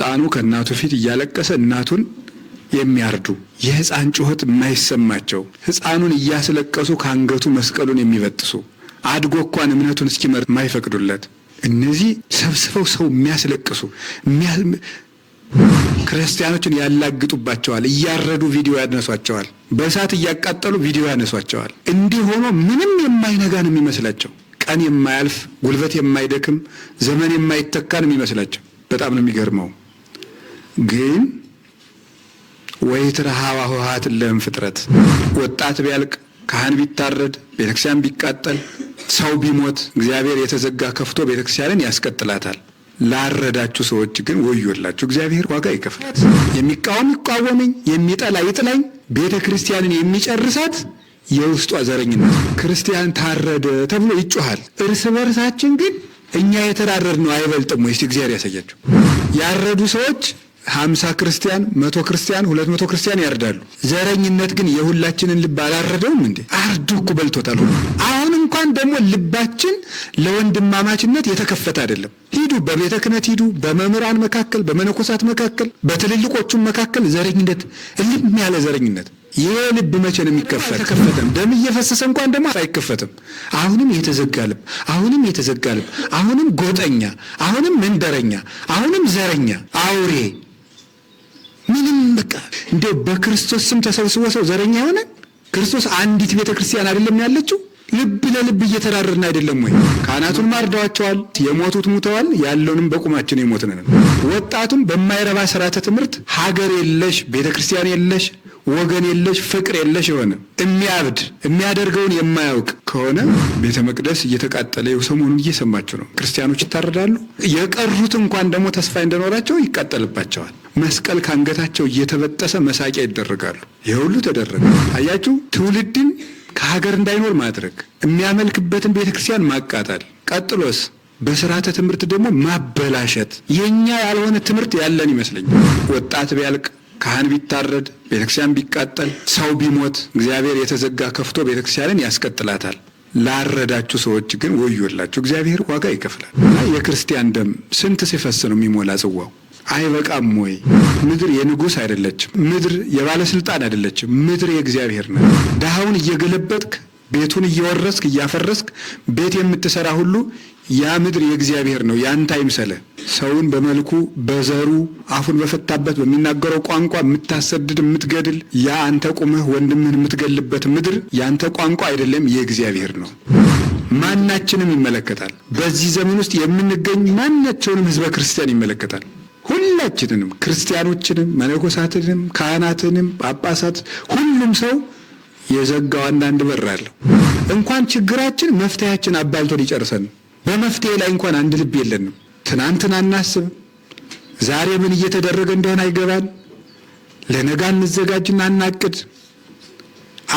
ጣኑ ከእናቱ ፊት እያለቀሰ እናቱን የሚያርዱ የሕፃን ጩኸት የማይሰማቸው ሕፃኑን እያስለቀሱ ከአንገቱ መስቀሉን የሚበጥሱ አድጎ እንኳን እምነቱን እስኪመር የማይፈቅዱለት እነዚህ ሰብስበው ሰው የሚያስለቅሱ ክርስቲያኖችን ያላግጡባቸዋል። እያረዱ ቪዲዮ ያነሷቸዋል። በእሳት እያቃጠሉ ቪዲዮ ያነሷቸዋል። እንዲህ ሆኖ ምንም የማይነጋ ነው የሚመስላቸው። ቀን የማያልፍ ጉልበት የማይደክም ዘመን የማይተካ ነው የሚመስላቸው። በጣም ነው የሚገርመው። ግን ወይትረሃዋ ኆኃት ለእምፍጥረት ወጣት ቢያልቅ ካህን ቢታረድ ቤተክርስቲያን ቢቃጠል ሰው ቢሞት እግዚአብሔር የተዘጋ ከፍቶ ቤተክርስቲያንን ያስቀጥላታል። ላረዳችሁ ሰዎች ግን ወዮላችሁ፣ እግዚአብሔር ዋጋ ይከፍላል። የሚቃወም ይቃወመኝ፣ የሚጠላ ይጥላኝ፣ ቤተክርስቲያንን የሚጨርሳት የውስጧ ዘረኝነት። ክርስቲያን ታረደ ተብሎ ይጮሃል። እርስ በርሳችን ግን እኛ የተራረድ ነው አይበልጥም ወይስ? እግዚአብሔር ያሳያችሁ። ያረዱ ሰዎች 50 ክርስቲያን 100 ክርስቲያን 200 ክርስቲያን ያርዳሉ። ዘረኝነት ግን የሁላችንን ልብ አላረደውም እንዴ? አርዱ እኮ በልቶታል ሁሉ። አሁን እንኳን ደግሞ ልባችን ለወንድማማችነት የተከፈተ አይደለም። ሂዱ፣ በቤተ ክህነት ሂዱ፣ በመምህራን መካከል፣ በመነኮሳት መካከል፣ በትልልቆቹም መካከል ዘረኝነት፣ እልም ያለ ዘረኝነት። ይሄ ልብ መቼ ነው የሚከፈት? ተከፈተም ደም እየፈሰሰ እንኳን ደግሞ አይከፈትም። አሁንም የተዘጋ ልብ፣ አሁንም የተዘጋ ልብ፣ አሁንም ጎጠኛ፣ አሁንም መንደረኛ፣ አሁንም ዘረኛ፣ አውሬ። ምንም በቃ እንደው በክርስቶስ ስም ተሰብስቦ ሰው ዘረኛ ሆነ። ክርስቶስ አንዲት ቤተ ክርስቲያን አይደለም ያለችው? ልብ ለልብ እየተራረድን አይደለም ወይ? ካህናቱን ማርደዋቸዋል፣ የሞቱት ሙተዋል፣ ያለውንም በቁማችን የሞትን ነን። ወጣቱም በማይረባ ስርዓተ ትምህርት ሀገር የለሽ ቤተ ክርስቲያን የለሽ ወገን የለሽ ፍቅር የለሽ የሆነ የሚያብድ የሚያደርገውን የማያውቅ ከሆነ ቤተ መቅደስ እየተቃጠለ ሰሞኑን እየሰማችሁ ነው። ክርስቲያኖች ይታረዳሉ። የቀሩት እንኳን ደግሞ ተስፋ እንደኖራቸው ይቃጠልባቸዋል። መስቀል ካንገታቸው እየተበጠሰ መሳቂያ ይደረጋሉ። ይህ ሁሉ ተደረገ። አያችሁ፣ ትውልድን ከሀገር እንዳይኖር ማድረግ፣ የሚያመልክበትን ቤተ ክርስቲያን ማቃጠል፣ ቀጥሎስ በስርዓተ ትምህርት ደግሞ ማበላሸት። የኛ ያልሆነ ትምህርት ያለን ይመስለኛል። ወጣት ቢያልቅ ካህን ቢታረድ ቤተክርስቲያን ቢቃጠል ሰው ቢሞት እግዚአብሔር የተዘጋ ከፍቶ ቤተክርስቲያንን ያስቀጥላታል። ላረዳችሁ ሰዎች ግን ወዮላችሁ፣ እግዚአብሔር ዋጋ ይከፍላል። የክርስቲያን ደም ስንት ሲፈስ ነው የሚሞላ ጽዋው? አይበቃም ወይ? ምድር የንጉሥ አይደለችም። ምድር የባለስልጣን አይደለችም። ምድር የእግዚአብሔር ነው። ድሃውን እየገለበጥክ ቤቱን እየወረስክ እያፈረስክ ቤት የምትሰራ ሁሉ ያ ምድር የእግዚአብሔር ነው፣ ያንተ አይምሰልህ። ሰውን በመልኩ በዘሩ አፉን በፈታበት በሚናገረው ቋንቋ የምታሰድድ የምትገድል፣ ያ አንተ ቁመህ ወንድምህን የምትገልበት ምድር ያንተ ቋንቋ አይደለም፣ የእግዚአብሔር ነው። ማናችንም ይመለከታል። በዚህ ዘመን ውስጥ የምንገኝ ማናቸውንም ህዝበ ክርስቲያን ይመለከታል። ሁላችንንም፣ ክርስቲያኖችንም፣ መነኮሳትንም፣ ካህናትንም፣ ጳጳሳት፣ ሁሉም ሰው የዘጋው አንዳንድ በር አለው። እንኳን ችግራችን መፍትሄያችን አባልቶ ሊጨርሰን በመፍትሄ ላይ እንኳን አንድ ልብ የለንም። ትናንትን አናስብ፣ ዛሬ ምን እየተደረገ እንደሆነ አይገባን፣ ለነጋ እንዘጋጅና አናቅድ።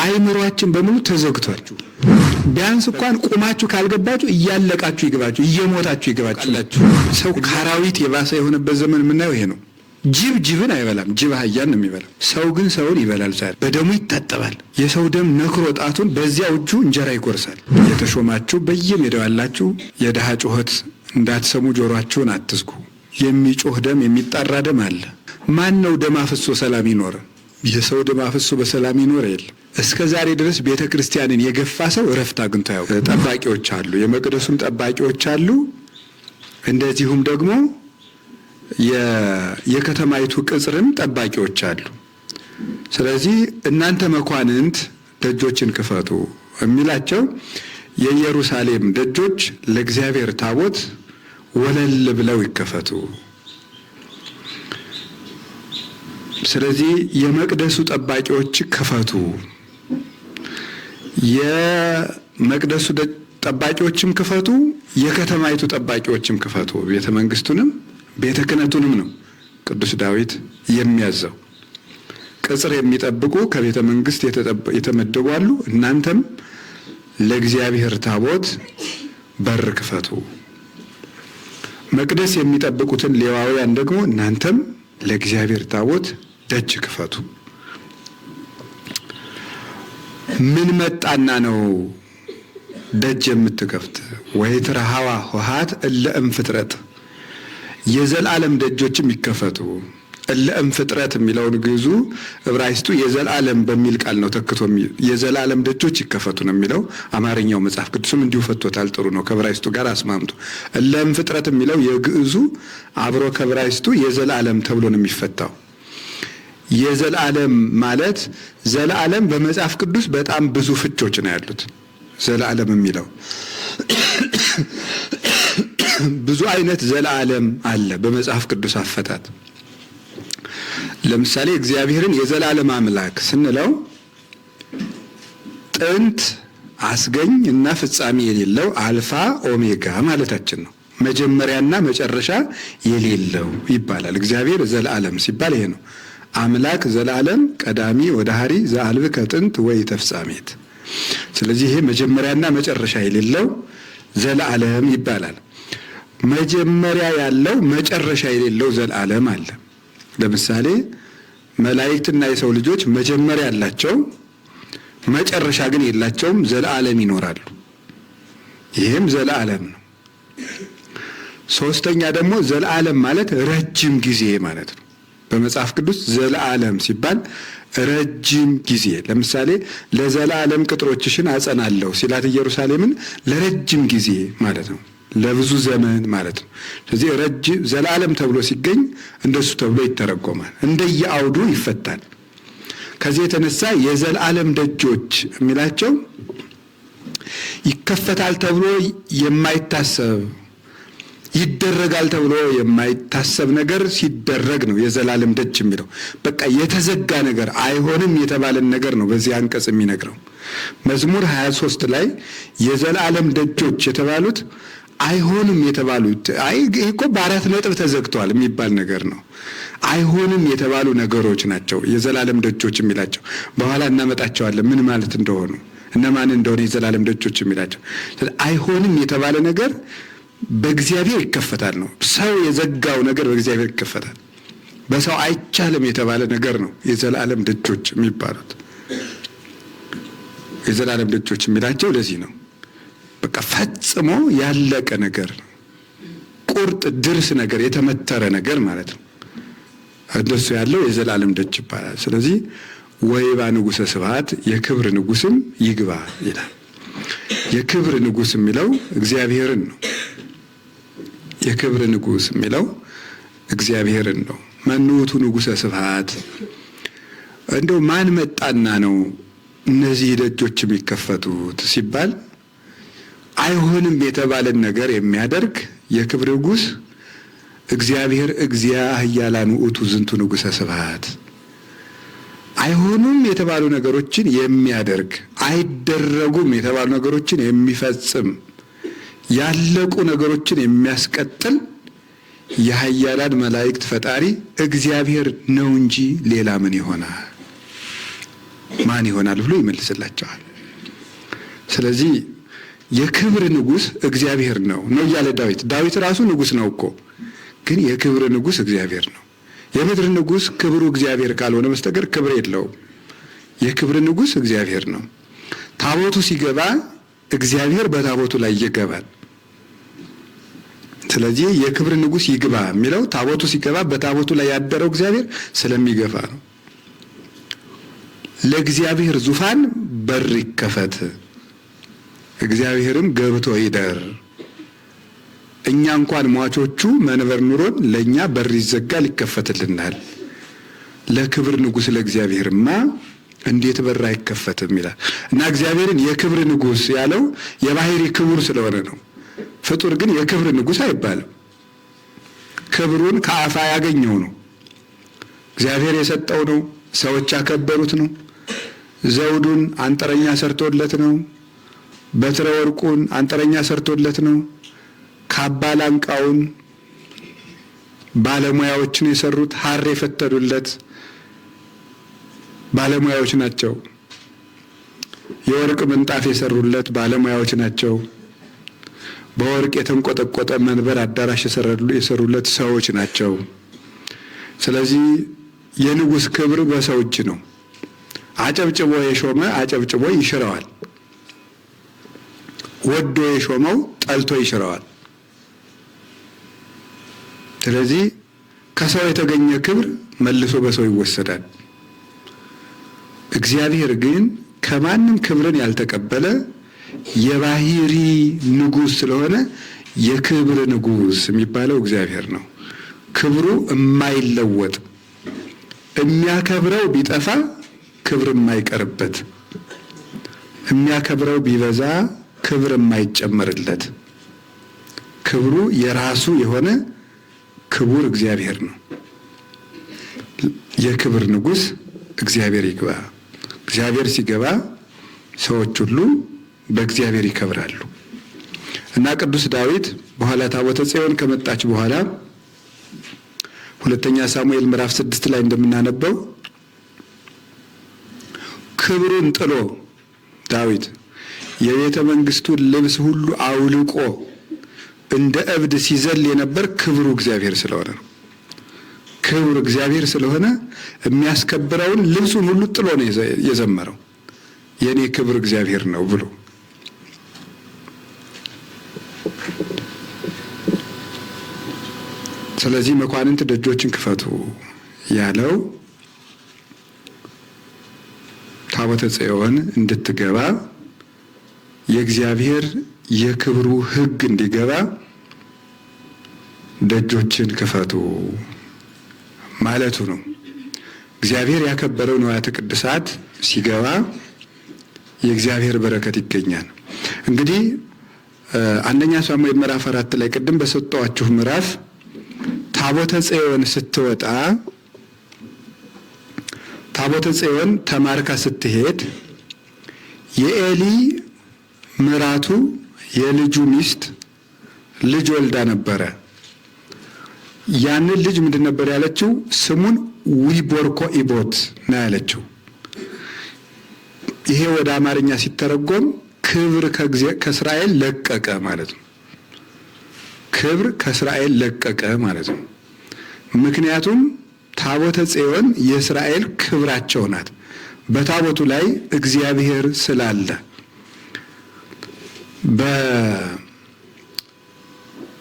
አይምሯችን በሙሉ ተዘግቷችሁ ቢያንስ እንኳን ቁማችሁ ካልገባችሁ እያለቃችሁ ይገባችሁ፣ እየሞታችሁ ይገባችሁ። ሰው ከአራዊት የባሰ የሆነበት ዘመን የምናየው ይሄ ነው። ጅብ ጅብን አይበላም፣ ጅብ አህያን ነው የሚበላው። ሰው ግን ሰውን ይበላል። ዛሬ በደሙ ይታጠባል። የሰው ደም ነክሮ ጣቱን በዚያው እጁ እንጀራ ይቆርሳል። የተሾማችሁ በየሜዳው ያላችሁ የድሃ ጩኸት እንዳትሰሙ ጆሮአችሁን አትዝጉ። የሚጮህ ደም የሚጣራ ደም አለ። ማን ነው ደም አፍሶ ሰላም ይኖረ? የሰው ደም አፍሶ በሰላም ይኖር የለም። እስከ ዛሬ ድረስ ቤተ ክርስቲያንን የገፋ ሰው እረፍት አግኝቶ ያው ጠባቂዎች አሉ፣ የመቅደሱም ጠባቂዎች አሉ። እንደዚሁም ደግሞ የከተማይቱ ቅጽርም ጠባቂዎች አሉ። ስለዚህ እናንተ መኳንንት ደጆችን ክፈቱ የሚላቸው የኢየሩሳሌም ደጆች ለእግዚአብሔር ታቦት ወለል ብለው ይከፈቱ። ስለዚህ የመቅደሱ ጠባቂዎች ክፈቱ፣ የመቅደሱ ጠባቂዎችም ክፈቱ፣ የከተማይቱ ጠባቂዎችም ክፈቱ። ቤተ መንግስቱንም ቤተ ክህነቱንም ነው ቅዱስ ዳዊት የሚያዘው። ቅጽር የሚጠብቁ ከቤተ መንግስት የተመደቡ አሉ። እናንተም ለእግዚአብሔር ታቦት በር ክፈቱ። መቅደስ የሚጠብቁትን ሌዋውያን ደግሞ እናንተም ለእግዚአብሔር ታቦት ደጅ ክፈቱ። ምን መጣና ነው ደጅ የምትከፍት? ወይትረሃዋ ኆኃት እለ እምፍጥረት የዘላለም ደጆችም ይከፈቱ። እለም ፍጥረት የሚለውን ግዕዙ ዕብራይስጡ የዘላለም በሚል ቃል ነው ተክቶ የዘላለም ደጆች ይከፈቱ ነው የሚለው። አማርኛው መጽሐፍ ቅዱስም እንዲሁ ፈቶታል። ጥሩ ነው፣ ከዕብራይስጡ ጋር አስማምቶ። እለም ፍጥረት የሚለው የግዕዙ አብሮ ከዕብራይስጡ የዘላለም ተብሎ ነው የሚፈታው። የዘላለም ማለት ዘላለም በመጽሐፍ ቅዱስ በጣም ብዙ ፍቾች ነው ያሉት። ዘላለም የሚለው ብዙ አይነት ዘላለም አለ በመጽሐፍ ቅዱስ አፈታት። ለምሳሌ እግዚአብሔርን የዘላለም አምላክ ስንለው ጥንት አስገኝ እና ፍጻሜ የሌለው አልፋ ኦሜጋ ማለታችን ነው። መጀመሪያና መጨረሻ የሌለው ይባላል። እግዚአብሔር ዘላለም ሲባል ይሄ ነው። አምላክ ዘላለም ቀዳሚ ወዳህሪ ዘአልብ ከጥንት ወይ ተፍጻሜት። ስለዚህ ይሄ መጀመሪያና መጨረሻ የሌለው ዘላለም ይባላል። መጀመሪያ ያለው መጨረሻ የሌለው ዘላለም አለ። ለምሳሌ መላእክትና የሰው ልጆች መጀመሪያ ያላቸው መጨረሻ ግን የላቸውም፣ ዘላለም ይኖራሉ። ይህም ዘላለም ነው። ሶስተኛ ደግሞ ዘላለም ማለት ረጅም ጊዜ ማለት ነው። በመጽሐፍ ቅዱስ ዘላለም ሲባል ረጅም ጊዜ፣ ለምሳሌ ለዘላለም ቅጥሮችሽን አጸናለሁ ሲላት ኢየሩሳሌምን ለረጅም ጊዜ ማለት ነው፣ ለብዙ ዘመን ማለት ነው። ስለዚህ ረጅም ዘላለም ተብሎ ሲገኝ እንደሱ ተብሎ ይተረጎማል፣ እንደየአውዱ ይፈታል። ከዚህ የተነሳ የዘላለም ደጆች የሚላቸው ይከፈታል ተብሎ የማይታሰብ ይደረጋል ተብሎ የማይታሰብ ነገር ሲደረግ ነው የዘላለም ደጅ የሚለው። በቃ የተዘጋ ነገር አይሆንም የተባለን ነገር ነው በዚህ አንቀጽ የሚነግረው። መዝሙር 23 ላይ የዘላለም ደጆች የተባሉት አይሆንም የተባሉት ይሄ እኮ በአራት ነጥብ ተዘግቷል የሚባል ነገር ነው። አይሆንም የተባሉ ነገሮች ናቸው የዘላለም ደጆች የሚላቸው። በኋላ እናመጣቸዋለን ምን ማለት እንደሆኑ እነማን እንደሆነ የዘላለም ደጆች የሚላቸው። አይሆንም የተባለ ነገር በእግዚአብሔር ይከፈታል ነው። ሰው የዘጋው ነገር በእግዚአብሔር ይከፈታል። በሰው አይቻልም የተባለ ነገር ነው የዘላለም ደጆች የሚባሉት። የዘላለም ደጆች የሚላቸው ለዚህ ነው። በቃ ፈጽሞ ያለቀ ነገር፣ ቁርጥ ድርስ ነገር፣ የተመተረ ነገር ማለት ነው። እንደሱ ያለው የዘላለም ደጅ ይባላል። ስለዚህ ወይባ ንጉሠ ስብሐት የክብር ንጉሥም ይግባ ይላል። የክብር ንጉሥ የሚለው እግዚአብሔርን ነው። የክብር ንጉሥ የሚለው እግዚአብሔርን ነው። መኑ ውእቱ ንጉሠ ስብሐት፣ እንደው ማን መጣና ነው እነዚህ ደጆች የሚከፈቱት ሲባል አይሆንም የተባለን ነገር የሚያደርግ የክብር ንጉሥ እግዚአብሔር እግዚአ ኃያላን ውእቱ ዝንቱ ንጉሠ ስብሐት። አይሆኑም የተባሉ ነገሮችን የሚያደርግ አይደረጉም የተባሉ ነገሮችን የሚፈጽም ያለቁ ነገሮችን የሚያስቀጥል የኃያላን መላእክት ፈጣሪ እግዚአብሔር ነው እንጂ ሌላ ምን ይሆናል? ማን ይሆናል ብሎ ይመልስላቸዋል። ስለዚህ የክብር ንጉሥ እግዚአብሔር ነው እያለ ዳዊት ራሱ ንጉሥ ነው እኮ፣ ግን የክብር ንጉሥ እግዚአብሔር ነው። የምድር ንጉሥ ክብሩ እግዚአብሔር ካልሆነ በስተቀር ክብር የለውም። የክብር ንጉሥ እግዚአብሔር ነው። ታቦቱ ሲገባ እግዚአብሔር በታቦቱ ላይ ይገባል። ስለዚህ የክብር ንጉሥ ይግባ የሚለው ታቦቱ ሲገባ በታቦቱ ላይ ያደረው እግዚአብሔር ስለሚገባ ነው። ለእግዚአብሔር ዙፋን በር ይከፈት፣ እግዚአብሔርም ገብቶ ይደር። እኛ እንኳን ሟቾቹ መንበር ኑሮን ለእኛ በር ይዘጋል ይከፈትልናል። ለክብር ንጉሥ ለእግዚአብሔርማ እንዴት በር አይከፈትም ይላል እና እግዚአብሔርን የክብር ንጉሥ ያለው የባህሪ ክቡር ስለሆነ ነው። ፍጡር ግን የክብር ንጉሥ አይባልም። ክብሩን ከአፋ ያገኘው ነው። እግዚአብሔር የሰጠው ነው። ሰዎች ያከበሩት ነው። ዘውዱን አንጥረኛ ሰርቶለት ነው። በትረ ወርቁን አንጥረኛ ሰርቶለት ነው። ካባ ላንቃውን ባለሙያዎችን የሰሩት ሐር የፈተሉለት ባለሙያዎች ናቸው። የወርቅ ምንጣፍ የሰሩለት ባለሙያዎች ናቸው። በወርቅ የተንቆጠቆጠ መንበር አዳራሽ የሰሩለት ሰዎች ናቸው። ስለዚህ የንጉሥ ክብር በሰው እጅ ነው። አጨብጭቦ የሾመ አጨብጭቦ ይሽረዋል። ወዶ የሾመው ጠልቶ ይሽረዋል። ስለዚህ ከሰው የተገኘ ክብር መልሶ በሰው ይወሰዳል። እግዚአብሔር ግን ከማንም ክብርን ያልተቀበለ የባህሪ ንጉሥ ስለሆነ የክብር ንጉሥ የሚባለው እግዚአብሔር ነው። ክብሩ የማይለወጥ የሚያከብረው ቢጠፋ ክብር የማይቀርበት፣ የሚያከብረው ቢበዛ ክብር የማይጨመርለት ክብሩ የራሱ የሆነ ክቡር እግዚአብሔር ነው። የክብር ንጉሥ እግዚአብሔር ይግባ። እግዚአብሔር ሲገባ ሰዎች ሁሉ በእግዚአብሔር ይከብራሉ እና ቅዱስ ዳዊት በኋላ ታቦተ ጽዮን ከመጣች በኋላ ሁለተኛ ሳሙኤል ምዕራፍ 6 ላይ እንደምናነበው ክብሩን ጥሎ ዳዊት የቤተ መንግስቱን ልብስ ሁሉ አውልቆ እንደ እብድ ሲዘል የነበር ክብሩ እግዚአብሔር ስለሆነ ነው። ክብሩ እግዚአብሔር ስለሆነ የሚያስከብረውን ልብሱን ሁሉ ጥሎ ነው የዘመረው። የኔ ክብር እግዚአብሔር ነው ብሎ ስለዚህ መኳንንት ደጆችን ክፈቱ ያለው ታቦተ ጽዮን እንድትገባ የእግዚአብሔር የክብሩ ሕግ እንዲገባ ደጆችን ክፈቱ ማለቱ ነው። እግዚአብሔር ያከበረው ንዋያተ ቅድሳት ሲገባ የእግዚአብሔር በረከት ይገኛል። እንግዲህ አንደኛ ሳሙኤል ምዕራፍ 4 ላይ ቅድም በሰጠዋችሁ ምዕራፍ ታቦተ ጽዮን ስትወጣ ታቦተ ጽዮን ተማርካ ስትሄድ የኤሊ ምራቱ የልጁ ሚስት ልጅ ወልዳ ነበረ። ያንን ልጅ ምንድን ነበር ያለችው? ስሙን ዊቦርኮ ኢቦት ነው ያለችው። ይሄ ወደ አማርኛ ሲተረጎም ክብር ከእስራኤል ለቀቀ ማለት ነው። ክብር ከእስራኤል ለቀቀ ማለት ነው። ምክንያቱም ታቦተ ጽዮን የእስራኤል ክብራቸው ናት። በታቦቱ ላይ እግዚአብሔር ስላለ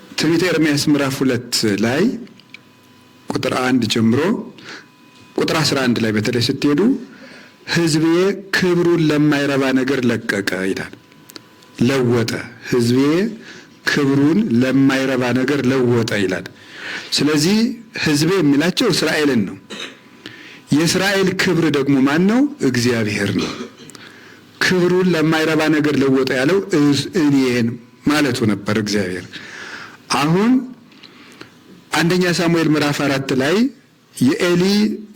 በትንቢተ ኤርምያስ ምዕራፍ 2 ላይ ቁጥር 1 ጀምሮ ቁጥር 11 ላይ በተለይ ስትሄዱ ሕዝቤ ክብሩን ለማይረባ ነገር ለቀቀ ይላል። ለወጠ። ሕዝቤ ክብሩን ለማይረባ ነገር ለወጠ ይላል። ስለዚህ ሕዝቤ የሚላቸው እስራኤልን ነው። የእስራኤል ክብር ደግሞ ማን ነው? እግዚአብሔር ነው። ክብሩን ለማይረባ ነገር ለወጠ ያለው እኔን ማለቱ ነበር እግዚአብሔር። አሁን አንደኛ ሳሙኤል ምዕራፍ 4 ላይ የኤሊ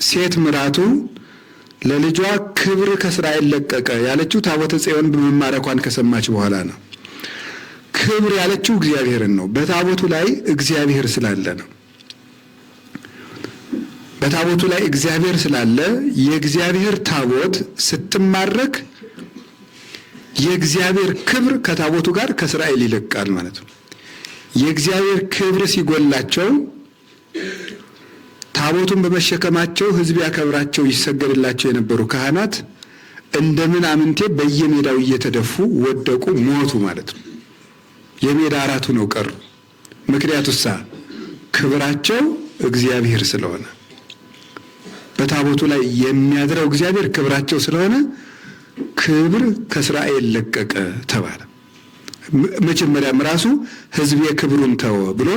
ሴት ምራቱ ለልጇ ክብር ከእስራኤል ለቀቀ ያለችው ታቦተ ጽዮን በመማረኳን ከሰማች በኋላ ነው። ክብር ያለችው እግዚአብሔርን ነው። በታቦቱ ላይ እግዚአብሔር ስላለ ነው። በታቦቱ ላይ እግዚአብሔር ስላለ የእግዚአብሔር ታቦት ስትማረክ የእግዚአብሔር ክብር ከታቦቱ ጋር ከእስራኤል ይለቃል ማለት ነው። የእግዚአብሔር ክብር ሲጎላቸው ታቦቱን በመሸከማቸው ሕዝብ ያከብራቸው ይሰገድላቸው የነበሩ ካህናት እንደምን አምንቴ በየሜዳው እየተደፉ ወደቁ፣ ሞቱ ማለት ነው። የሜዳ አራቱ ነው ቀሩ። ምክንያቱሳ ክብራቸው እግዚአብሔር ስለሆነ በታቦቱ ላይ የሚያድረው እግዚአብሔር ክብራቸው ስለሆነ ክብር ከእስራኤል ለቀቀ ተባለ። መጀመሪያም ራሱ ሕዝቤ ክብሩን ተወ ብሎ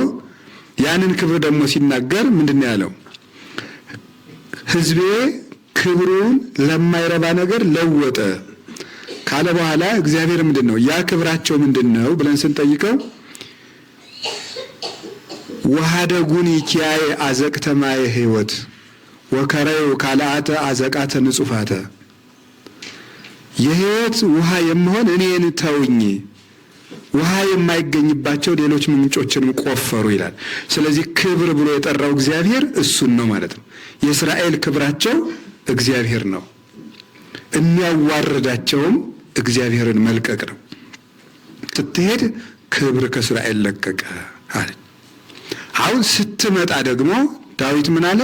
ያንን ክብር ደግሞ ሲናገር ምንድን ነው ያለው? ሕዝቤ ክብሩን ለማይረባ ነገር ለወጠ ካለ በኋላ እግዚአብሔር ምንድን ነው ያ ክብራቸው ምንድን ነው ብለን ስንጠይቀው ወሃደጉን ይኪያየ አዘቅተ ማየ ሕይወት ወከረዩ ካልአተ አዘቃተ ንጹፋተ የሕይወት ውሃ የምሆን እኔን ተውኝ፣ ውሃ የማይገኝባቸው ሌሎች ምንጮችንም ቆፈሩ ይላል። ስለዚህ ክብር ብሎ የጠራው እግዚአብሔር እሱን ነው ማለት ነው። የእስራኤል ክብራቸው እግዚአብሔር ነው። የሚያዋርዳቸውም እግዚአብሔርን መልቀቅ ነው። ስትሄድ ክብር ከእስራኤል ለቀቀ አለ። አሁን ስትመጣ ደግሞ ዳዊት ምን አለ?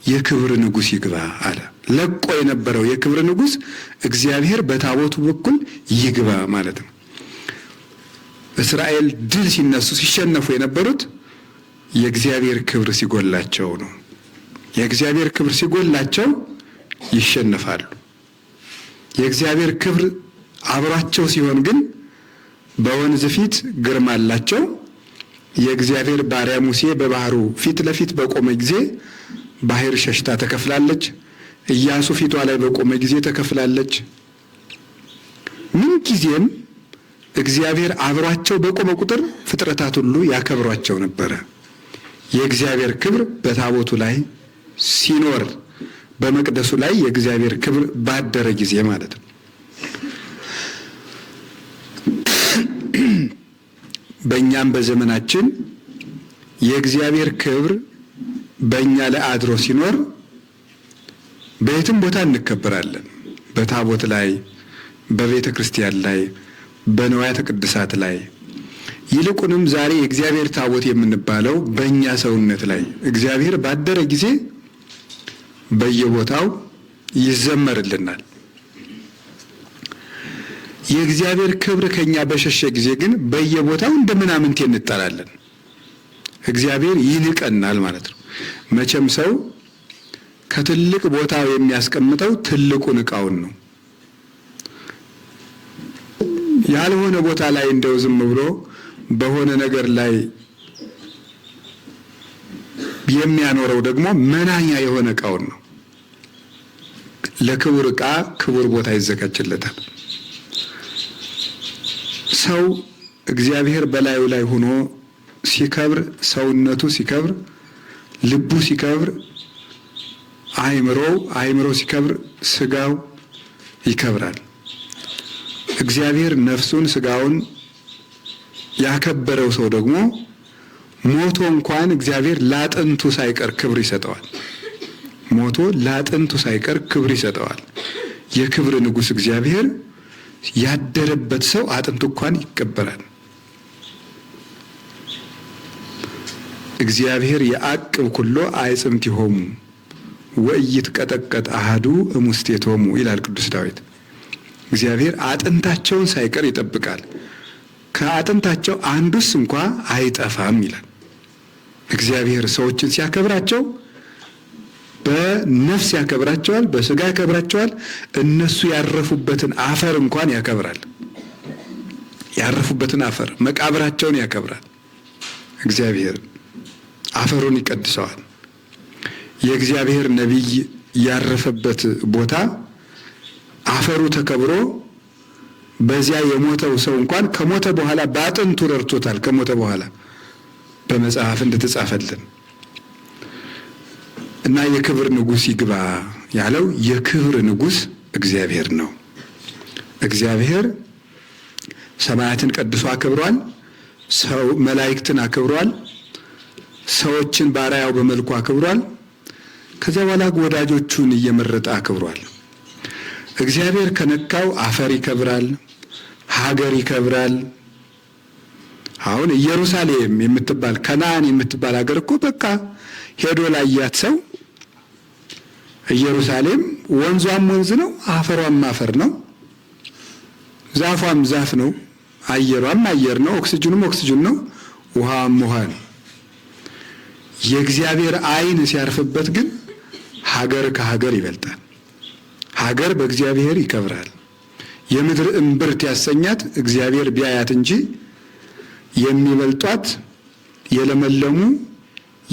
የክብር ንጉሥ ይግባ አለ። ለቆ የነበረው የክብር ንጉሥ እግዚአብሔር በታቦቱ በኩል ይግባ ማለት ነው። እስራኤል ድል ሲነሱ ሲሸነፉ የነበሩት የእግዚአብሔር ክብር ሲጎላቸው ነው። የእግዚአብሔር ክብር ሲጎላቸው ይሸነፋሉ። የእግዚአብሔር ክብር አብሯቸው ሲሆን ግን በወንዝ ፊት ግርማ አላቸው። የእግዚአብሔር ባሪያ ሙሴ በባህሩ ፊት ለፊት በቆመ ጊዜ ባህር ሸሽታ ተከፍላለች። ኢያሱ ፊቷ ላይ በቆመ ጊዜ ተከፍላለች። ምን ጊዜም እግዚአብሔር አብሯቸው በቆመ ቁጥር ፍጥረታት ሁሉ ያከብሯቸው ነበረ። የእግዚአብሔር ክብር በታቦቱ ላይ ሲኖር፣ በመቅደሱ ላይ የእግዚአብሔር ክብር ባደረ ጊዜ ማለት ነው። በእኛም በዘመናችን የእግዚአብሔር ክብር በእኛ ላይ አድሮ ሲኖር በየትም ቦታ እንከበራለን። በታቦት ላይ፣ በቤተ ክርስቲያን ላይ፣ በንዋያተ ቅድሳት ላይ፣ ይልቁንም ዛሬ የእግዚአብሔር ታቦት የምንባለው በእኛ ሰውነት ላይ እግዚአብሔር ባደረ ጊዜ በየቦታው ይዘመርልናል። የእግዚአብሔር ክብር ከኛ በሸሸ ጊዜ ግን በየቦታው እንደ ምናምንቴ እንጠራለን። እግዚአብሔር ይንቀናል ማለት ነው። መቼም ሰው ከትልቅ ቦታው የሚያስቀምጠው ትልቁን ዕቃውን ነው። ያልሆነ ቦታ ላይ እንደው ዝም ብሎ በሆነ ነገር ላይ የሚያኖረው ደግሞ መናኛ የሆነ ዕቃውን ነው። ለክቡር ዕቃ ክቡር ቦታ ይዘጋጅለታል። ሰው እግዚአብሔር በላዩ ላይ ሆኖ ሲከብር፣ ሰውነቱ ሲከብር፣ ልቡ ሲከብር፣ አእምሮ ሲከብር፣ ስጋው ይከብራል። እግዚአብሔር ነፍሱን ስጋውን ያከበረው ሰው ደግሞ ሞቶ እንኳን እግዚአብሔር ላጥንቱ ሳይቀር ክብር ይሰጠዋል። ሞቶ ላጥንቱ ሳይቀር ክብር ይሰጠዋል። የክብር ንጉሥ እግዚአብሔር ያደረበት ሰው አጥንቱ እንኳን ይከበራል። እግዚአብሔር የአቅብ ኩሎ አዕጽምቲሆሙ ወኢይትቀጠቀጥ አሐዱ እሙስቴቶሙ ይላል ቅዱስ ዳዊት። እግዚአብሔር አጥንታቸውን ሳይቀር ይጠብቃል፣ ከአጥንታቸው አንዱስ እንኳ አይጠፋም ይላል። እግዚአብሔር ሰዎችን ሲያከብራቸው በነፍስ ያከብራቸዋል፣ በስጋ ያከብራቸዋል። እነሱ ያረፉበትን አፈር እንኳን ያከብራል። ያረፉበትን አፈር መቃብራቸውን ያከብራል። እግዚአብሔር አፈሩን ይቀድሰዋል። የእግዚአብሔር ነቢይ ያረፈበት ቦታ አፈሩ ተከብሮ በዚያ የሞተው ሰው እንኳን ከሞተ በኋላ በአጥንቱ ረድቶታል። ከሞተ በኋላ በመጽሐፍ እንደተጻፈልን እና የክብር ንጉሥ ይግባ ያለው የክብር ንጉሥ እግዚአብሔር ነው። እግዚአብሔር ሰማያትን ቀድሶ አክብሯል። ሰው መላእክትን አክብሯል። ሰዎችን ባሪያው በመልኩ አክብሯል። ከዚያ በኋላ ወዳጆቹን እየመረጠ አክብሯል። እግዚአብሔር ከነካው አፈር ይከብራል፣ ሀገር ይከብራል። አሁን ኢየሩሳሌም የምትባል ከነዓን የምትባል ሀገር እኮ በቃ ሄዶ ላያት ሰው ኢየሩሳሌም ወንዟም ወንዝ ነው፣ አፈሯም አፈር ነው፣ ዛፏም ዛፍ ነው፣ አየሯም አየር ነው፣ ኦክሲጅኑም ኦክሲጅን ነው፣ ውሃም ውሃ ነው። የእግዚአብሔር ዓይን ሲያርፍበት ግን ሀገር ከሀገር ይበልጣል። ሀገር በእግዚአብሔር ይከብራል። የምድር እምብርት ያሰኛት እግዚአብሔር ቢያያት እንጂ የሚበልጧት የለመለሙ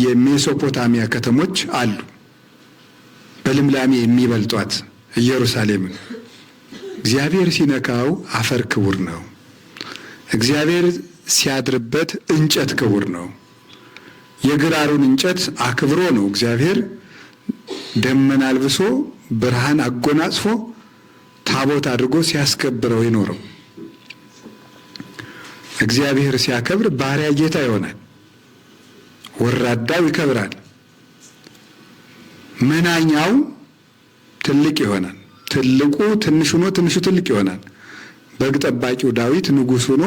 የሜሶፖታሚያ ከተሞች አሉ። በልምላሜ የሚበልጧት ኢየሩሳሌምን እግዚአብሔር ሲነካው አፈር ክቡር ነው። እግዚአብሔር ሲያድርበት እንጨት ክቡር ነው። የግራሩን እንጨት አክብሮ ነው እግዚአብሔር ደመና አልብሶ ብርሃን አጎናጽፎ ታቦት አድርጎ ሲያስከብረው የኖረው። እግዚአብሔር ሲያከብር ባሪያ ጌታ ይሆናል። ወራዳው ይከብራል። መናኛው ትልቅ ይሆናል። ትልቁ ትንሽ ሆኖ ትንሹ ትልቅ ይሆናል። በግ ጠባቂው ዳዊት ንጉሥ ሆኖ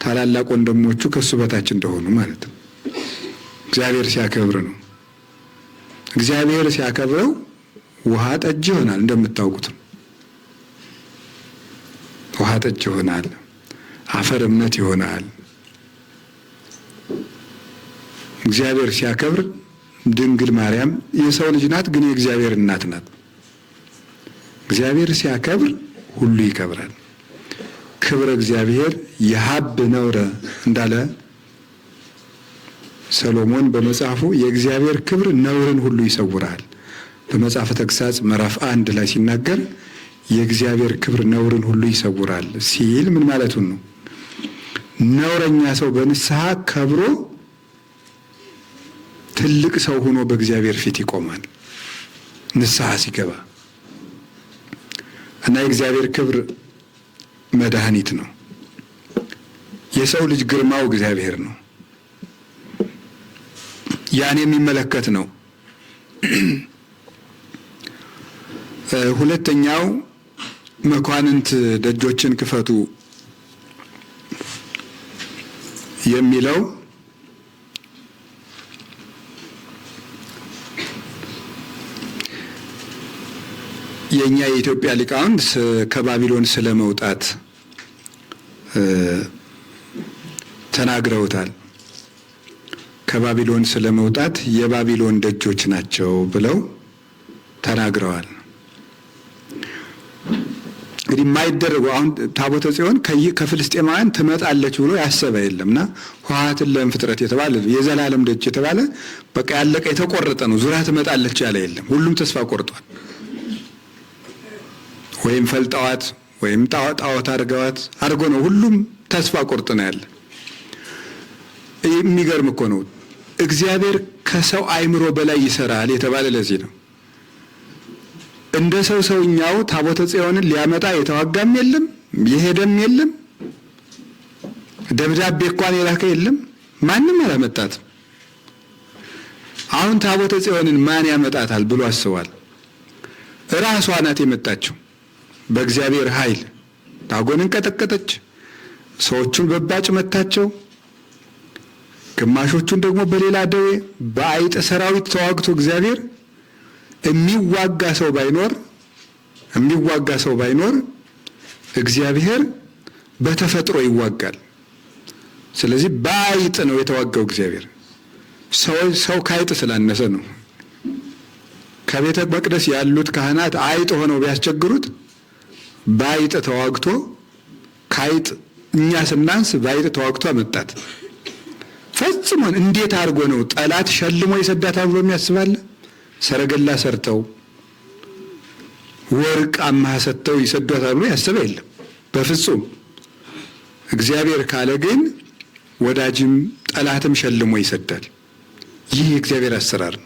ታላላቅ ወንድሞቹ ከሱ በታች እንደሆኑ ማለት ነው። እግዚአብሔር ሲያከብር ነው። እግዚአብሔር ሲያከብረው ውሃ ጠጅ ይሆናል። እንደምታውቁት ውሃ ጠጅ ይሆናል። አፈር እምነት ይሆናል። እግዚአብሔር ሲያከብር ድንግል ማርያም የሰው ልጅ ናት፣ ግን የእግዚአብሔር እናት ናት። እግዚአብሔር ሲያከብር ሁሉ ይከብራል። ክብረ እግዚአብሔር የሀብ ነውረ እንዳለ ሰሎሞን በመጽሐፉ የእግዚአብሔር ክብር ነውርን ሁሉ ይሰውራል። በመጽሐፈ ተግሳጽ ምዕራፍ 1 ላይ ሲናገር የእግዚአብሔር ክብር ነውርን ሁሉ ይሰውራል ሲል ምን ማለቱን ነው? ነውረኛ ሰው በንስሐ ከብሮ ትልቅ ሰው ሆኖ በእግዚአብሔር ፊት ይቆማል ንስሐ ሲገባ እና የእግዚአብሔር ክብር መድኃኒት ነው። የሰው ልጅ ግርማው እግዚአብሔር ነው። ያን የሚመለከት ነው። ሁለተኛው መኳንንት ደጆችን ክፈቱ የሚለው የኛ የኢትዮጵያ ሊቃውንት ከባቢሎን ስለመውጣት ተናግረውታል። ከባቢሎን ስለመውጣት የባቢሎን ደጆች ናቸው ብለው ተናግረዋል። እንግዲህ የማይደረገው አሁን ታቦተ ጽዮን ከፍልስጤማውያን ትመጣለች ብሎ ያሰበ የለምና ኆኃትን ለእምፍጥረት የተባለ የዘላለም ደጅ የተባለ በቃ ያለቀ የተቆረጠ ነው። ዙሪያ ትመጣለች ያለ የለም። ሁሉም ተስፋ ቆርጧል። ወይም ፈልጠዋት ወይም ጣዖት አድርጎ ነው። ሁሉም ተስፋ ቆርጦ ነው ያለ። የሚገርም እኮ ነው። እግዚአብሔር ከሰው አእምሮ በላይ ይሰራል የተባለ ለዚህ ነው። እንደ ሰውኛው ታቦተ ጽዮንን ሊያመጣ የተዋጋም የለም የሄደም የለም። ደብዳቤ እንኳን የላከ የለም። ማንም አላመጣትም። አሁን ታቦተ ጽዮንን ማን ያመጣታል ብሎ አስቧል። ራሷ ናት የመጣችው። በእግዚአብሔር ኃይል ዳጎንን ቀጠቀጠች፣ ሰዎቹን በባጭ መታቸው፣ ግማሾቹን ደግሞ በሌላ ደዌ በአይጥ ሰራዊት ተዋግቶ እግዚአብሔር የሚዋጋ ሰው ባይኖር እግዚአብሔር በተፈጥሮ ይዋጋል። ስለዚህ በአይጥ ነው የተዋጋው እግዚአብሔር። ሰው ከአይጥ ስላነሰ ነው። ከቤተ መቅደስ ያሉት ካህናት አይጥ ሆነው ቢያስቸግሩት በአይጥ ተዋግቶ ከአይጥ እኛ ስናንስ በአይጥ ተዋግቶ አመጣት። ፈጽሞ እንዴት አድርጎ ነው ጠላት ሸልሞ ይሰዳታል ብሎ የሚያስባለ? ሰረገላ ሰርተው ወርቅ አማህ ሰጥተው ይሰዷታል ብሎ ያሰበ የለም በፍጹም። እግዚአብሔር ካለ ግን ወዳጅም ጠላትም ሸልሞ ይሰዳል። ይህ የእግዚአብሔር አሰራር ነው።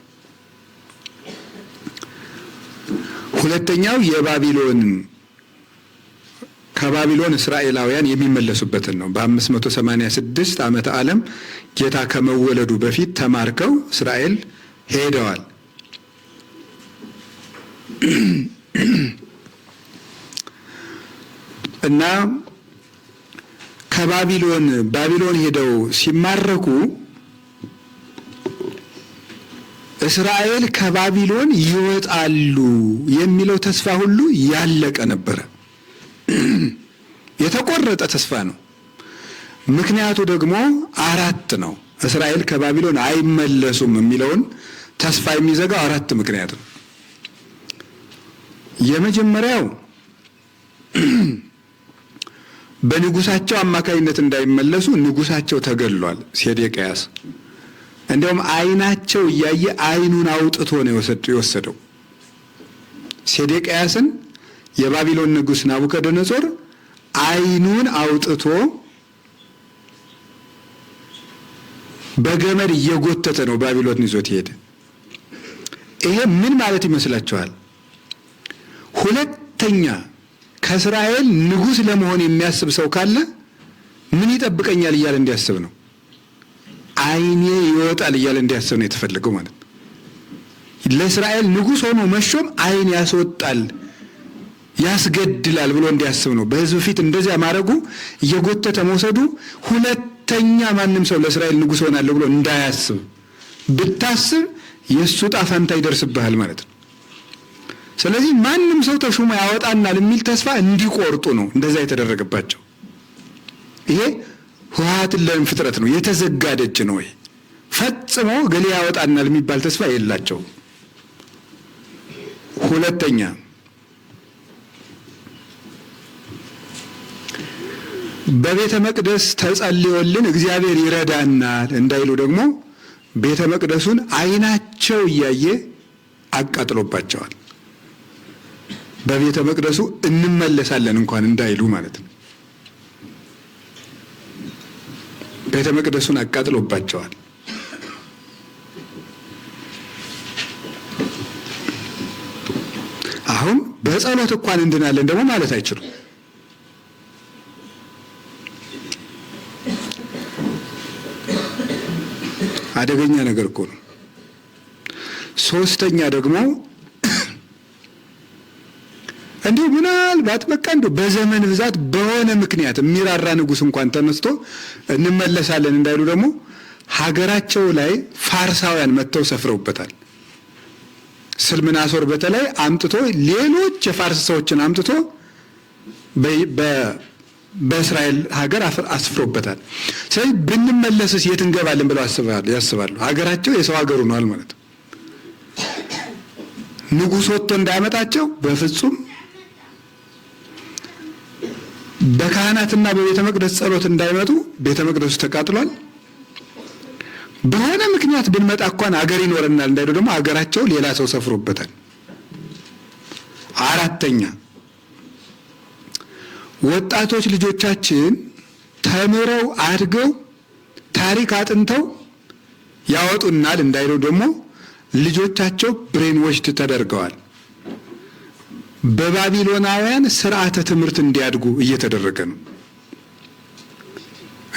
ሁለተኛው ከባቢሎን እስራኤላውያን የሚመለሱበትን ነው። በ586 ዓመተ ዓለም ጌታ ከመወለዱ በፊት ተማርከው እስራኤል ሄደዋል። እና ባቢሎን ሄደው ሲማረኩ እስራኤል ከባቢሎን ይወጣሉ የሚለው ተስፋ ሁሉ ያለቀ ነበረ። የተቆረጠ ተስፋ ነው። ምክንያቱ ደግሞ 4 ነው። እስራኤል ከባቢሎን አይመለሱም የሚለውን ተስፋ የሚዘጋው 4 ምክንያት ነው። የመጀመሪያው በንጉሳቸው አማካይነት እንዳይመለሱ ንጉሳቸው ተገሏል፣ ሴዴቅያስ። እንደውም ዓይናቸው እያየ ዓይኑን አውጥቶ ነው የወሰደው። ሴዴቅያስን የባቢሎን ንጉስ ናቡከደነጾር ዓይኑን አውጥቶ በገመድ እየጎተተ ነው ባቢሎን ይዞት ሄደ። ይሄ ምን ማለት ይመስላችኋል? ሁለተኛ ከእስራኤል ንጉስ ለመሆን የሚያስብ ሰው ካለ ምን ይጠብቀኛል እያለ እንዲያስብ ነው። ዓይኔ ይወጣል እያለ እንዲያስብ ነው የተፈለገው ማለት ነው። ለእስራኤል ንጉስ ሆኖ መሾም ዓይን ያስወጣል ያስገድላል ብሎ እንዲያስብ ነው። በሕዝብ ፊት እንደዚያ ማድረጉ እየጎተተ መውሰዱ ሁለተኛ ማንም ሰው ለእስራኤል ንጉስ ሆናለሁ ብሎ እንዳያስብ፣ ብታስብ የእሱ ጣፋንታ ይደርስብሃል ማለት ነው። ስለዚህ ማንም ሰው ተሹሞ ያወጣናል የሚል ተስፋ እንዲቆርጡ ነው እንደዛ የተደረገባቸው። ይሄ ኆኃትን ለእምፍጥረት ነው፣ የተዘጋ ደጅ ነው። ፈጽሞ ገሌ ያወጣናል የሚባል ተስፋ የላቸውም። ሁለተኛ በቤተ መቅደስ ተጸልዮልን እግዚአብሔር ይረዳናል እንዳይሉ ደግሞ ቤተ መቅደሱን ዓይናቸው እያየ አቃጥሎባቸዋል። በቤተ መቅደሱ እንመለሳለን እንኳን እንዳይሉ ማለት ነው። ቤተ መቅደሱን አቃጥሎባቸዋል። አሁን በጸሎት እንኳን እንድናለን ደግሞ ማለት አይችሉም። አደገኛ ነገር እኮ ነው። ሶስተኛ ደግሞ እንዲሁ ምናልባት በቃ እንዲሁ በዘመን ብዛት በሆነ ምክንያት የሚራራ ንጉሥ እንኳን ተነስቶ እንመለሳለን እንዳይሉ ደግሞ ሀገራቸው ላይ ፋርሳውያን መጥተው ሰፍረውበታል። ስልምናሶር በተለይ አምጥቶ ሌሎች የፋርስ ሰዎችን አምጥቶ በእስራኤል ሀገር አስፍሮበታል። ስለዚህ ብንመለስስ የት እንገባለን ብለው ያስባሉ። ሀገራቸው የሰው ሀገር ሆኗል ማለት ነው። ንጉሥ ወጥቶ እንዳያመጣቸው በፍጹም በካህናትና በቤተ መቅደስ ጸሎት እንዳይመጡ ቤተ መቅደሱ ተቃጥሏል። በሆነ ምክንያት ብንመጣ እንኳን አገር ይኖረናል እንዳይሉ ደግሞ አገራቸው ሌላ ሰው ሰፍሮበታል። አራተኛ ወጣቶች ልጆቻችን ተምረው አድገው ታሪክ አጥንተው ያወጡናል እንዳይሉ ደግሞ ልጆቻቸው ብሬን ወሽድ ተደርገዋል። በባቢሎናውያን ስርዓተ ትምህርት እንዲያድጉ እየተደረገ ነው።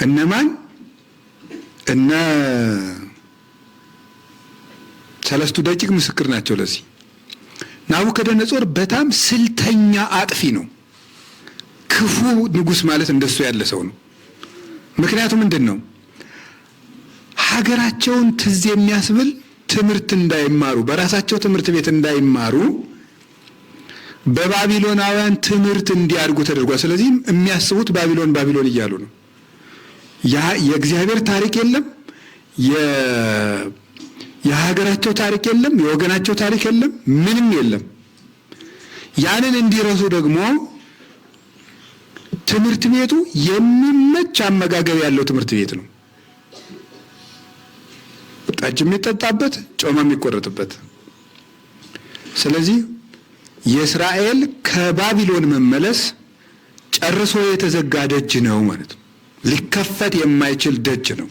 እነማን? እነ ሰለስቱ ደቂቅ ምስክር ናቸው ለዚህ። ናቡከደነጾር በጣም ስልተኛ አጥፊ ነው። ክፉ ንጉሥ ማለት እንደሱ ያለ ሰው ነው። ምክንያቱም ምንድን ነው? ሀገራቸውን ትዝ የሚያስብል ትምህርት እንዳይማሩ፣ በራሳቸው ትምህርት ቤት እንዳይማሩ በባቢሎናውያን ትምህርት እንዲያድጉ ተደርጓል። ስለዚህም የሚያስቡት ባቢሎን ባቢሎን እያሉ ነው። ያ የእግዚአብሔር ታሪክ የለም፣ የሀገራቸው ታሪክ የለም፣ የወገናቸው ታሪክ የለም፣ ምንም የለም። ያንን እንዲረሱ ደግሞ ትምህርት ቤቱ የሚመች አመጋገብ ያለው ትምህርት ቤት ነው። ጠጅ የሚጠጣበት፣ ጮማ የሚቆረጥበት። ስለዚህ የእስራኤል ከባቢሎን መመለስ ጨርሶ የተዘጋ ደጅ ነው ማለት ነው። ሊከፈት የማይችል ደጅ ነው።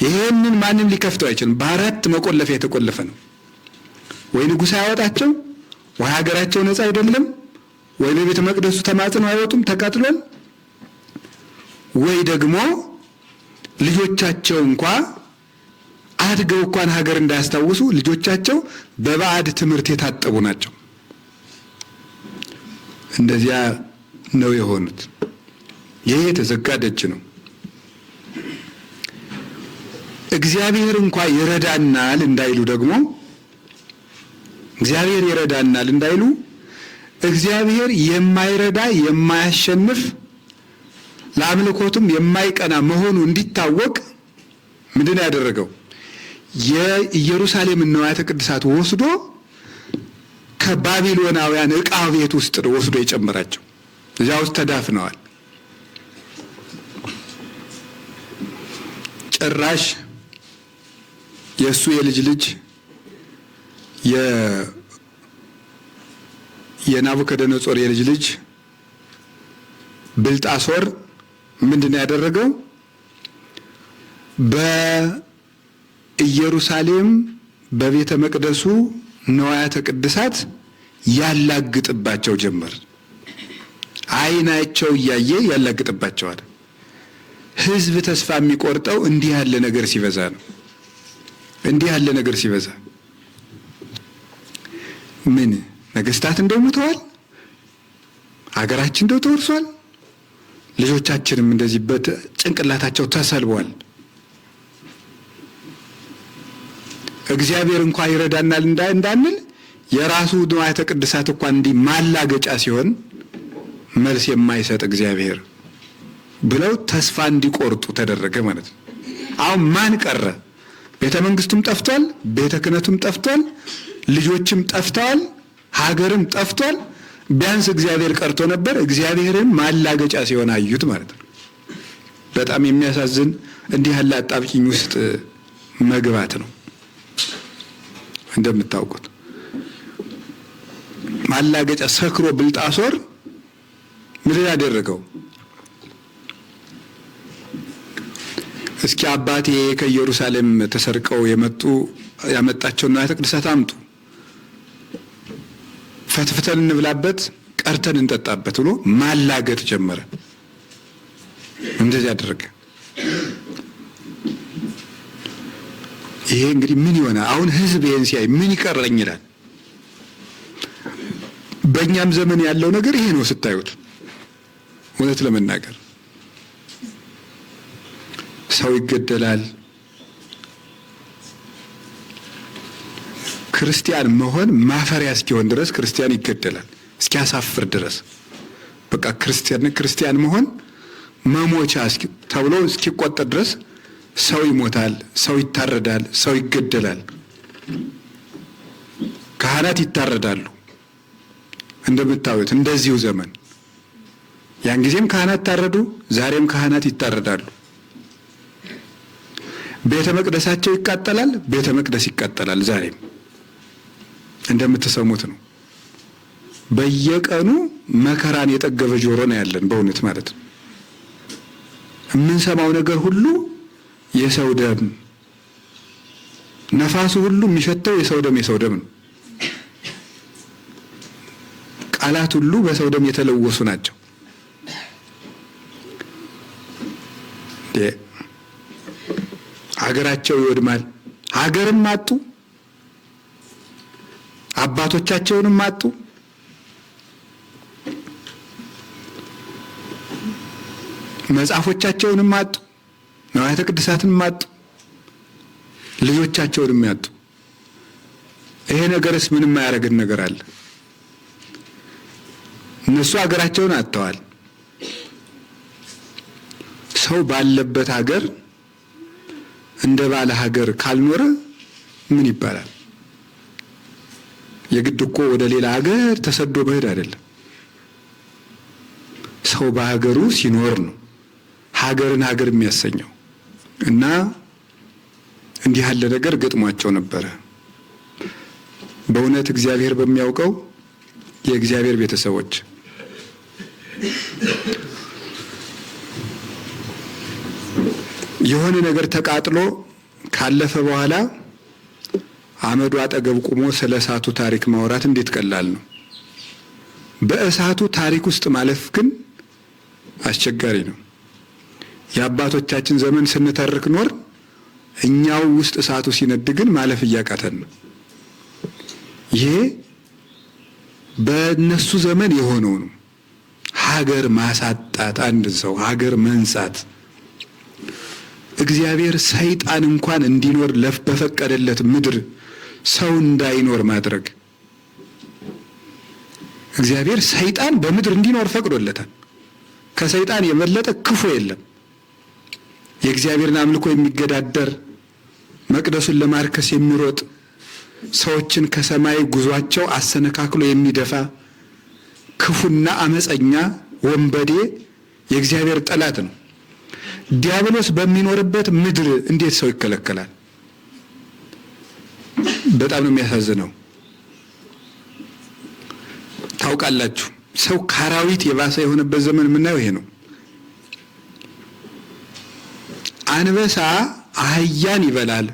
ይሄንን ማንም ሊከፍተው አይችልም። በአራት መቆለፊያ የተቆለፈ ነው። ወይ ንጉሥ አያወጣቸው፣ ወይ ሀገራቸው ነፃ አይደለም፣ ወይ በቤተ መቅደሱ ተማጽነው አይወጡም ተቃጥሏል፣ ወይ ደግሞ ልጆቻቸው እንኳ አድገው እንኳን ሀገር እንዳያስታውሱ ልጆቻቸው በባዕድ ትምህርት የታጠቡ ናቸው። እንደዚያ ነው የሆኑት። ይሄ የተዘጋ ደጅ ነው። እግዚአብሔር እንኳ ይረዳናል እንዳይሉ ደግሞ እግዚአብሔር ይረዳናል እንዳይሉ እግዚአብሔር የማይረዳ የማያሸንፍ ለአምልኮቱም የማይቀና መሆኑ እንዲታወቅ ምንድን ነው ያደረገው? የኢየሩሳሌም ንዋያተ ቅድሳት ወስዶ ከባቢሎናውያን ዕቃ ቤት ውስጥ ወስዶ የጨመራቸው። እዚያ ውስጥ ተዳፍነዋል። ጭራሽ የእሱ የልጅ ልጅ የናቡከደነጾር የልጅ ልጅ ብልጣሶር ምንድን ነው ያደረገው? በኢየሩሳሌም በቤተ መቅደሱ ንዋያተ ቅድሳት ያላግጥባቸው ጀመር። ዓይናቸው እያየ ያላግጥባቸዋል። ሕዝብ ተስፋ የሚቆርጠው እንዲህ ያለ ነገር ሲበዛ ነው። እንዲህ ያለ ነገር ሲበዛ ምን ነገስታት እንደው ሞተዋል፣ ሀገራችን እንደው ተወርሷል፣ ልጆቻችንም እንደዚህ በጭንቅላታቸው ተሰልቧል። እግዚአብሔር እንኳን ይረዳናል እንዳንል የራሱ ንዋያተ ቅድሳት እንኳን እንዲህ ማላገጫ ሲሆን መልስ የማይሰጥ እግዚአብሔር ብለው ተስፋ እንዲቆርጡ ተደረገ ማለት ነው። አሁን ማን ቀረ? ቤተ መንግስቱም ጠፍቷል፣ ቤተ ክህነቱም ጠፍቷል፣ ልጆችም ጠፍተዋል፣ ሀገርም ጠፍቷል። ቢያንስ እግዚአብሔር ቀርቶ ነበር። እግዚአብሔርን ማላገጫ ሲሆን አዩት ማለት ነው። በጣም የሚያሳዝን እንዲህ ያለ አጣብቂኝ ውስጥ መግባት ነው። እንደምታውቁት ማላገጫ ሰክሮ ብልጣሶር ምንድን ያደረገው? እስኪ አባቴ ከኢየሩሳሌም ተሰርቀው ያመጣቸውን ንዋያተ ቅድሳት አምጡ፣ ፈትፍተን እንብላበት፣ ቀርተን እንጠጣበት ብሎ ማላገጥ ጀመረ። እንደዚህ ያደረገ። ይሄ እንግዲህ ምን ይሆናል? አሁን ህዝብ ይሄን ሲያይ ምን ይቀርለኝ ይላል። በእኛም ዘመን ያለው ነገር ይሄ ነው ስታዩት። እውነት ለመናገር ሰው ይገደላል። ክርስቲያን መሆን ማፈሪያ እስኪሆን ድረስ ክርስቲያን ይገደላል፣ እስኪያሳፍር ድረስ። በቃ ክርስቲያን መሆን መሞቻ ተብሎ እስኪቆጠር ድረስ ሰው ይሞታል፣ ሰው ይታረዳል፣ ሰው ይገደላል፣ ካህናት ይታረዳሉ። እንደምታዩት እንደዚሁ ዘመን ያን ጊዜም ካህናት ታረዱ፣ ዛሬም ካህናት ይታረዳሉ። ቤተ መቅደሳቸው ይቃጠላል፣ ቤተ መቅደስ ይቃጠላል። ዛሬም እንደምትሰሙት ነው። በየቀኑ መከራን የጠገበ ጆሮ ነው ያለን በእውነት ማለት ነው። የምንሰማው ነገር ሁሉ የሰው ደም፣ ነፋሱ ሁሉ የሚሸተው የሰው ደም ነው። ቃላት ሁሉ በሰው ደም የተለወሱ ናቸው። ሀገራቸው ይወድማል። ሀገርም አጡ፣ አባቶቻቸውንም አጡ። መጽሐፎቻቸውንም አጡ፣ ንዋያተ ቅድሳትንም አጡ፣ ልጆቻቸውንም ያጡ። ይሄ ነገርስ ምንም የማያደርግን ነገር አለ? እነሱ ሀገራቸውን አጥተዋል። ሰው ባለበት ሀገር እንደ ባለ ሀገር ካልኖረ ምን ይባላል? የግድ እኮ ወደ ሌላ ሀገር ተሰዶ መሄድ አይደለም። ሰው በሀገሩ ሲኖር ነው ሀገርን ሀገር የሚያሰኘው። እና እንዲህ ያለ ነገር ገጥሟቸው ነበረ። በእውነት እግዚአብሔር በሚያውቀው የእግዚአብሔር ቤተሰቦች የሆነ ነገር ተቃጥሎ ካለፈ በኋላ አመዱ አጠገብ ቆሞ ስለ እሳቱ ታሪክ ማውራት እንዴት ቀላል ነው። በእሳቱ ታሪክ ውስጥ ማለፍ ግን አስቸጋሪ ነው። የአባቶቻችን ዘመን ስንተርክ ኖር፣ እኛው ውስጥ እሳቱ ሲነድ ግን ማለፍ እያቃተን ነው። ይሄ በእነሱ ዘመን የሆነው ነው። ሀገር ማሳጣት፣ አንድ ሰው ሀገር መንሳት፣ እግዚአብሔር ሰይጣን እንኳን እንዲኖር በፈቀደለት ምድር ሰው እንዳይኖር ማድረግ። እግዚአብሔር ሰይጣን በምድር እንዲኖር ፈቅዶለታል። ከሰይጣን የበለጠ ክፉ የለም። የእግዚአብሔርን አምልኮ የሚገዳደር፣ መቅደሱን ለማርከስ የሚሮጥ፣ ሰዎችን ከሰማይ ጉዟቸው አሰነካክሎ የሚደፋ ክፉና አመፀኛ ወንበዴ የእግዚአብሔር ጠላት ነው። ዲያብሎስ በሚኖርበት ምድር እንዴት ሰው ይከለከላል? በጣም ነው የሚያሳዝነው። ታውቃላችሁ፣ ሰው ከአራዊት የባሰ የሆነበት ዘመን የምናየው ይሄ ነው። አንበሳ አህያን ይበላል፣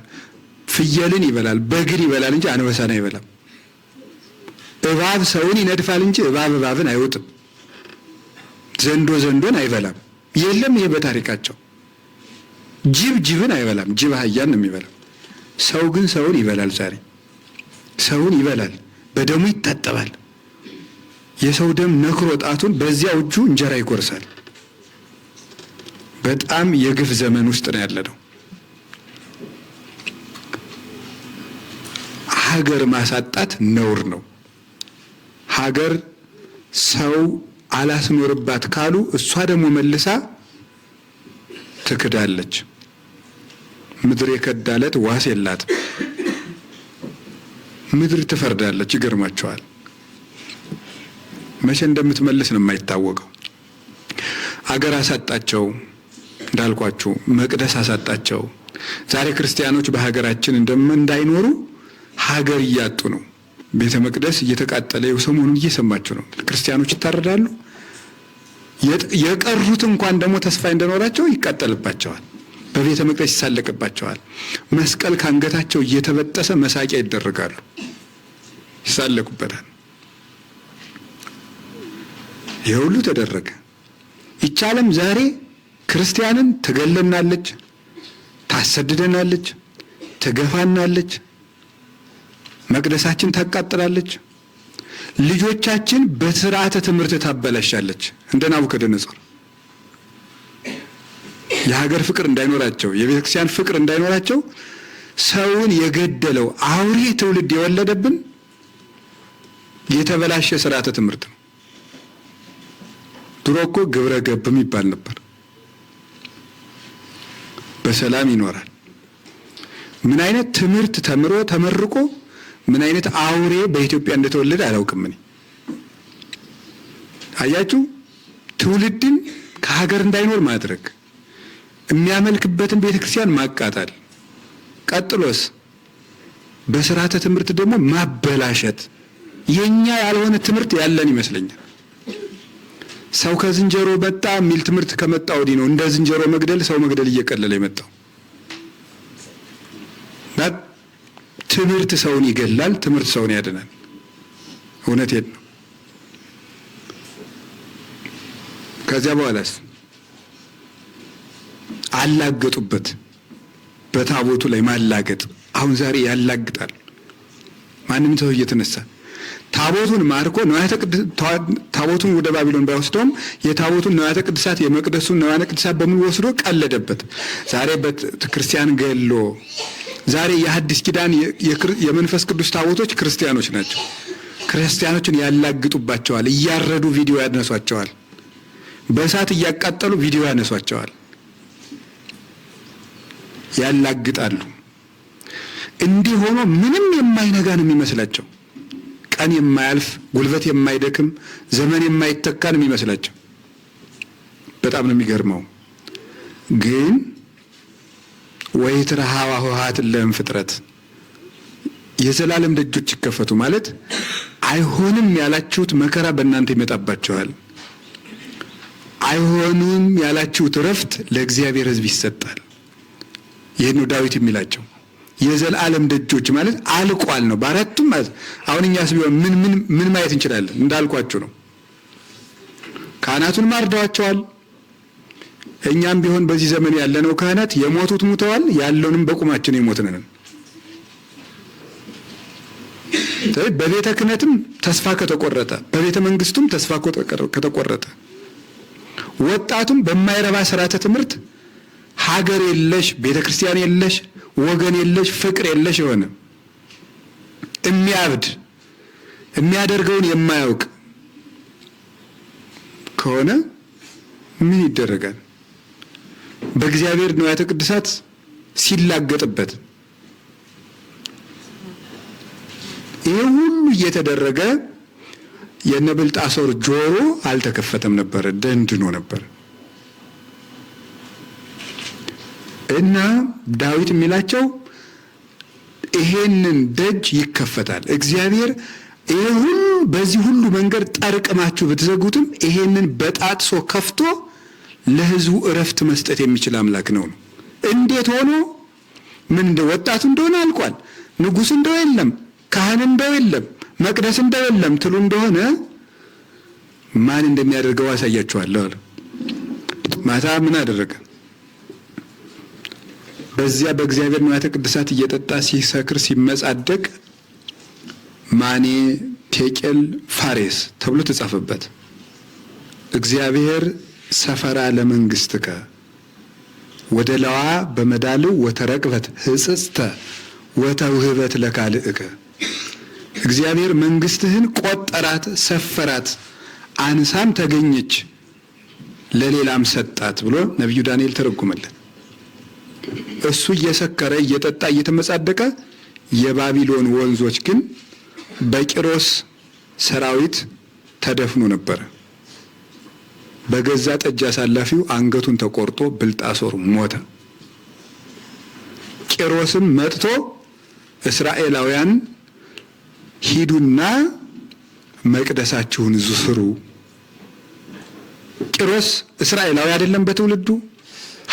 ፍየልን ይበላል፣ በግን ይበላል እንጂ አንበሳን አይበላም። እባብ ሰውን ይነድፋል እንጂ እባብን አይውጥም። ዘንዶ ዘንዶን አይበላም። የለም ይሄ በታሪካቸው። ጅብን አይበላም፣ ጅብ አህያን ነው የሚበላው። ሰው ግን ሰውን ይበላል። ዛሬ ሰውን ይበላል፣ በደሙ ይታጠባል። የሰው ደም ነክሮ ጣቱን በዚያው እጁ እንጀራ ይቆርሳል። በጣም የግፍ ዘመን ውስጥ ነው ያለነው። ሀገር ማሳጣት ነውር ነው። ሀገር ሰው አላስኖርባት ካሉ እሷ ደግሞ መልሳ ትክዳለች። ምድር የከዳለት ዋስ የላትም። ምድር ትፈርዳለች። ይገርማቸዋል። መቼ እንደምትመልስ ነው የማይታወቀው። አገር አሳጣቸው እንዳልኳችሁ፣ መቅደስ አሳጣቸው። ዛሬ ክርስቲያኖች በሀገራችን እንዳይኖሩ ሀገር እያጡ ነው። ቤተ መቅደስ እየተቃጠለ ሰሞኑን እየሰማችሁ ነው። ክርስቲያኖች ይታረዳሉ። የቀሩት እንኳን ደግሞ ተስፋ እንደኖራቸው ይቃጠልባቸዋል። በቤተ መቅደስ ይሳለቅባቸዋል። መስቀል ካንገታቸው እየተበጠሰ መሳቂያ ይደረጋሉ፣ ይሳለቁበታል። ይህ ሁሉ ተደረገ። ይህች ዓለም ዛሬ ክርስቲያንን ትገለናለች፣ ታሰድደናለች፣ ትገፋናለች፣ መቅደሳችን ታቃጥላለች፣ ልጆቻችን በስርዓተ ትምህርት ታበላሻለች። እንደ ናቡከደነጾር የሀገር ፍቅር እንዳይኖራቸው፣ የቤተ ክርስቲያን ፍቅር እንዳይኖራቸው ሰውን የገደለው አውሬ ትውልድ የወለደብን የተበላሸ ስርዓተ ትምህርት ነው። ድሮ እኮ ግብረ ገብ የሚባል ነበር። በሰላም ይኖራል። ምን አይነት ትምህርት ተምሮ ተመርቆ ምን አይነት አውሬ በኢትዮጵያ እንደተወለደ አላውቅም እኔ። አያችሁ፣ ትውልድን ከሀገር እንዳይኖር ማድረግ፣ የሚያመልክበትን ቤተክርስቲያን ማቃጠል፣ ቀጥሎስ በስርዓተ ትምህርት ደግሞ ማበላሸት። የኛ ያልሆነ ትምህርት ያለን ይመስለኛል። ሰው ከዝንጀሮ መጣ የሚል ትምህርት ከመጣ ወዲህ ነው እንደ ዝንጀሮ መግደል፣ ሰው መግደል እየቀለለ የመጣው። ትምህርት ሰውን ይገላል፣ ትምህርት ሰውን ያድናል። እውነቴን ነው። ከዚያ በኋላስ አላገጡበት። በታቦቱ ላይ ማላገጥ አሁን ዛሬ ያላግጣል። ማንም ሰው እየተነሳ ታቦቱን ማርኮ ታቦቱን ወደ ባቢሎን ባይወስደውም የታቦቱን ንዋያተ ቅድሳት የመቅደሱን ንዋያተ ቅድሳት በሙሉ ወስዶ ቀለደበት። ዛሬ በክርስቲያን ገሎ ዛሬ የሐዲስ ኪዳን የመንፈስ ቅዱስ ታቦቶች ክርስቲያኖች ናቸው። ክርስቲያኖችን ያላግጡባቸዋል። እያረዱ ቪዲዮ ያነሷቸዋል። በእሳት እያቃጠሉ ቪዲዮ ያነሷቸዋል። ያላግጣሉ። እንዲህ ሆኖ ምንም የማይነጋ ነው የሚመስላቸው። ቀን የማያልፍ ጉልበት የማይደክም ዘመን የማይተካ ነው የሚመስላቸው። በጣም ነው የሚገርመው። ግን ወይትረሃዋ ሆሃት ለም ፍጥረት የዘላለም ደጆች ይከፈቱ ማለት አይሆንም ያላችሁት መከራ በእናንተ ይመጣባችኋል። አይሆንም ያላችሁት ረፍት ለእግዚአብሔር ሕዝብ ይሰጣል። ይህን ነው ዳዊት የሚላቸው። የዘላለም ደጆች ማለት አልቋል ነው በአራቱም ማለት። አሁን እኛስ ቢሆን ምን ማየት እንችላለን? እንዳልኳችሁ ነው። ካህናቱን ማርደዋቸዋል። እኛም ቢሆን በዚህ ዘመን ያለነው ካህናት የሞቱት ሙተዋል፣ ያለውንም በቁማችን የሞትን ነን። በቤተ ክህነትም ተስፋ ከተቆረጠ፣ በቤተ መንግስቱም ተስፋ ከተቆረጠ፣ ወጣቱም በማይረባ ስርዓተ ትምህርት ሀገር የለሽ ቤተ ክርስቲያን የለሽ ወገን የለሽ ፍቅር የለሽ የሆነ የሚያብድ የሚያደርገውን የማያውቅ ከሆነ ምን ይደረጋል? በእግዚአብሔር ንዋያተ ቅድሳት ሲላገጥበት ይህ ሁሉ እየተደረገ የነብልጣሶር ጆሮ አልተከፈተም ነበር፣ ደንድኖ ነበር። እና ዳዊት የሚላቸው ይሄንን ደጅ ይከፈታል። እግዚአብሔር ይሄ ሁሉ በዚህ ሁሉ መንገድ ጠርቅማችሁ ብትዘጉትም ይሄንን በጣጥሶ ከፍቶ ለሕዝቡ እረፍት መስጠት የሚችል አምላክ ነው። እንዴት ሆኖ ምን እንደ ወጣቱ እንደሆነ አልቋል፣ ንጉሥ እንደው የለም፣ ካህን እንደው የለም፣ መቅደስ እንደው የለም ትሉ እንደሆነ ማን እንደሚያደርገው አሳያችኋለሁ አለ። ማታ ምን አደረገ? በዚያ በእግዚአብሔር ንዋያተ ቅድሳት እየጠጣ ሲሰክር ሲመጻደቅ ማኔ ቴቄል ፋሬስ ተብሎ ተጻፈበት። እግዚአብሔር ሰፈራ ለመንግስትከ ወደ ለዋ በመዳልው ወተረቅበት ህጽጽተ ወተውህበት ለካልእከ። እግዚአብሔር መንግስትህን ቆጠራት፣ ሰፈራት፣ አንሳም ተገኘች፣ ለሌላም ሰጣት ብሎ ነቢዩ ዳንኤል ተረጉመለት። እሱ እየሰከረ እየጠጣ እየተመጻደቀ የባቢሎን ወንዞች ግን በቂሮስ ሰራዊት ተደፍኖ ነበር። በገዛ ጠጅ አሳላፊው አንገቱን ተቆርጦ ብልጣሶር ሞተ። ቂሮስም መጥቶ እስራኤላውያን ሂዱና መቅደሳችሁን ስሩ። ቂሮስ እስራኤላዊ አይደለም፣ በትውልዱ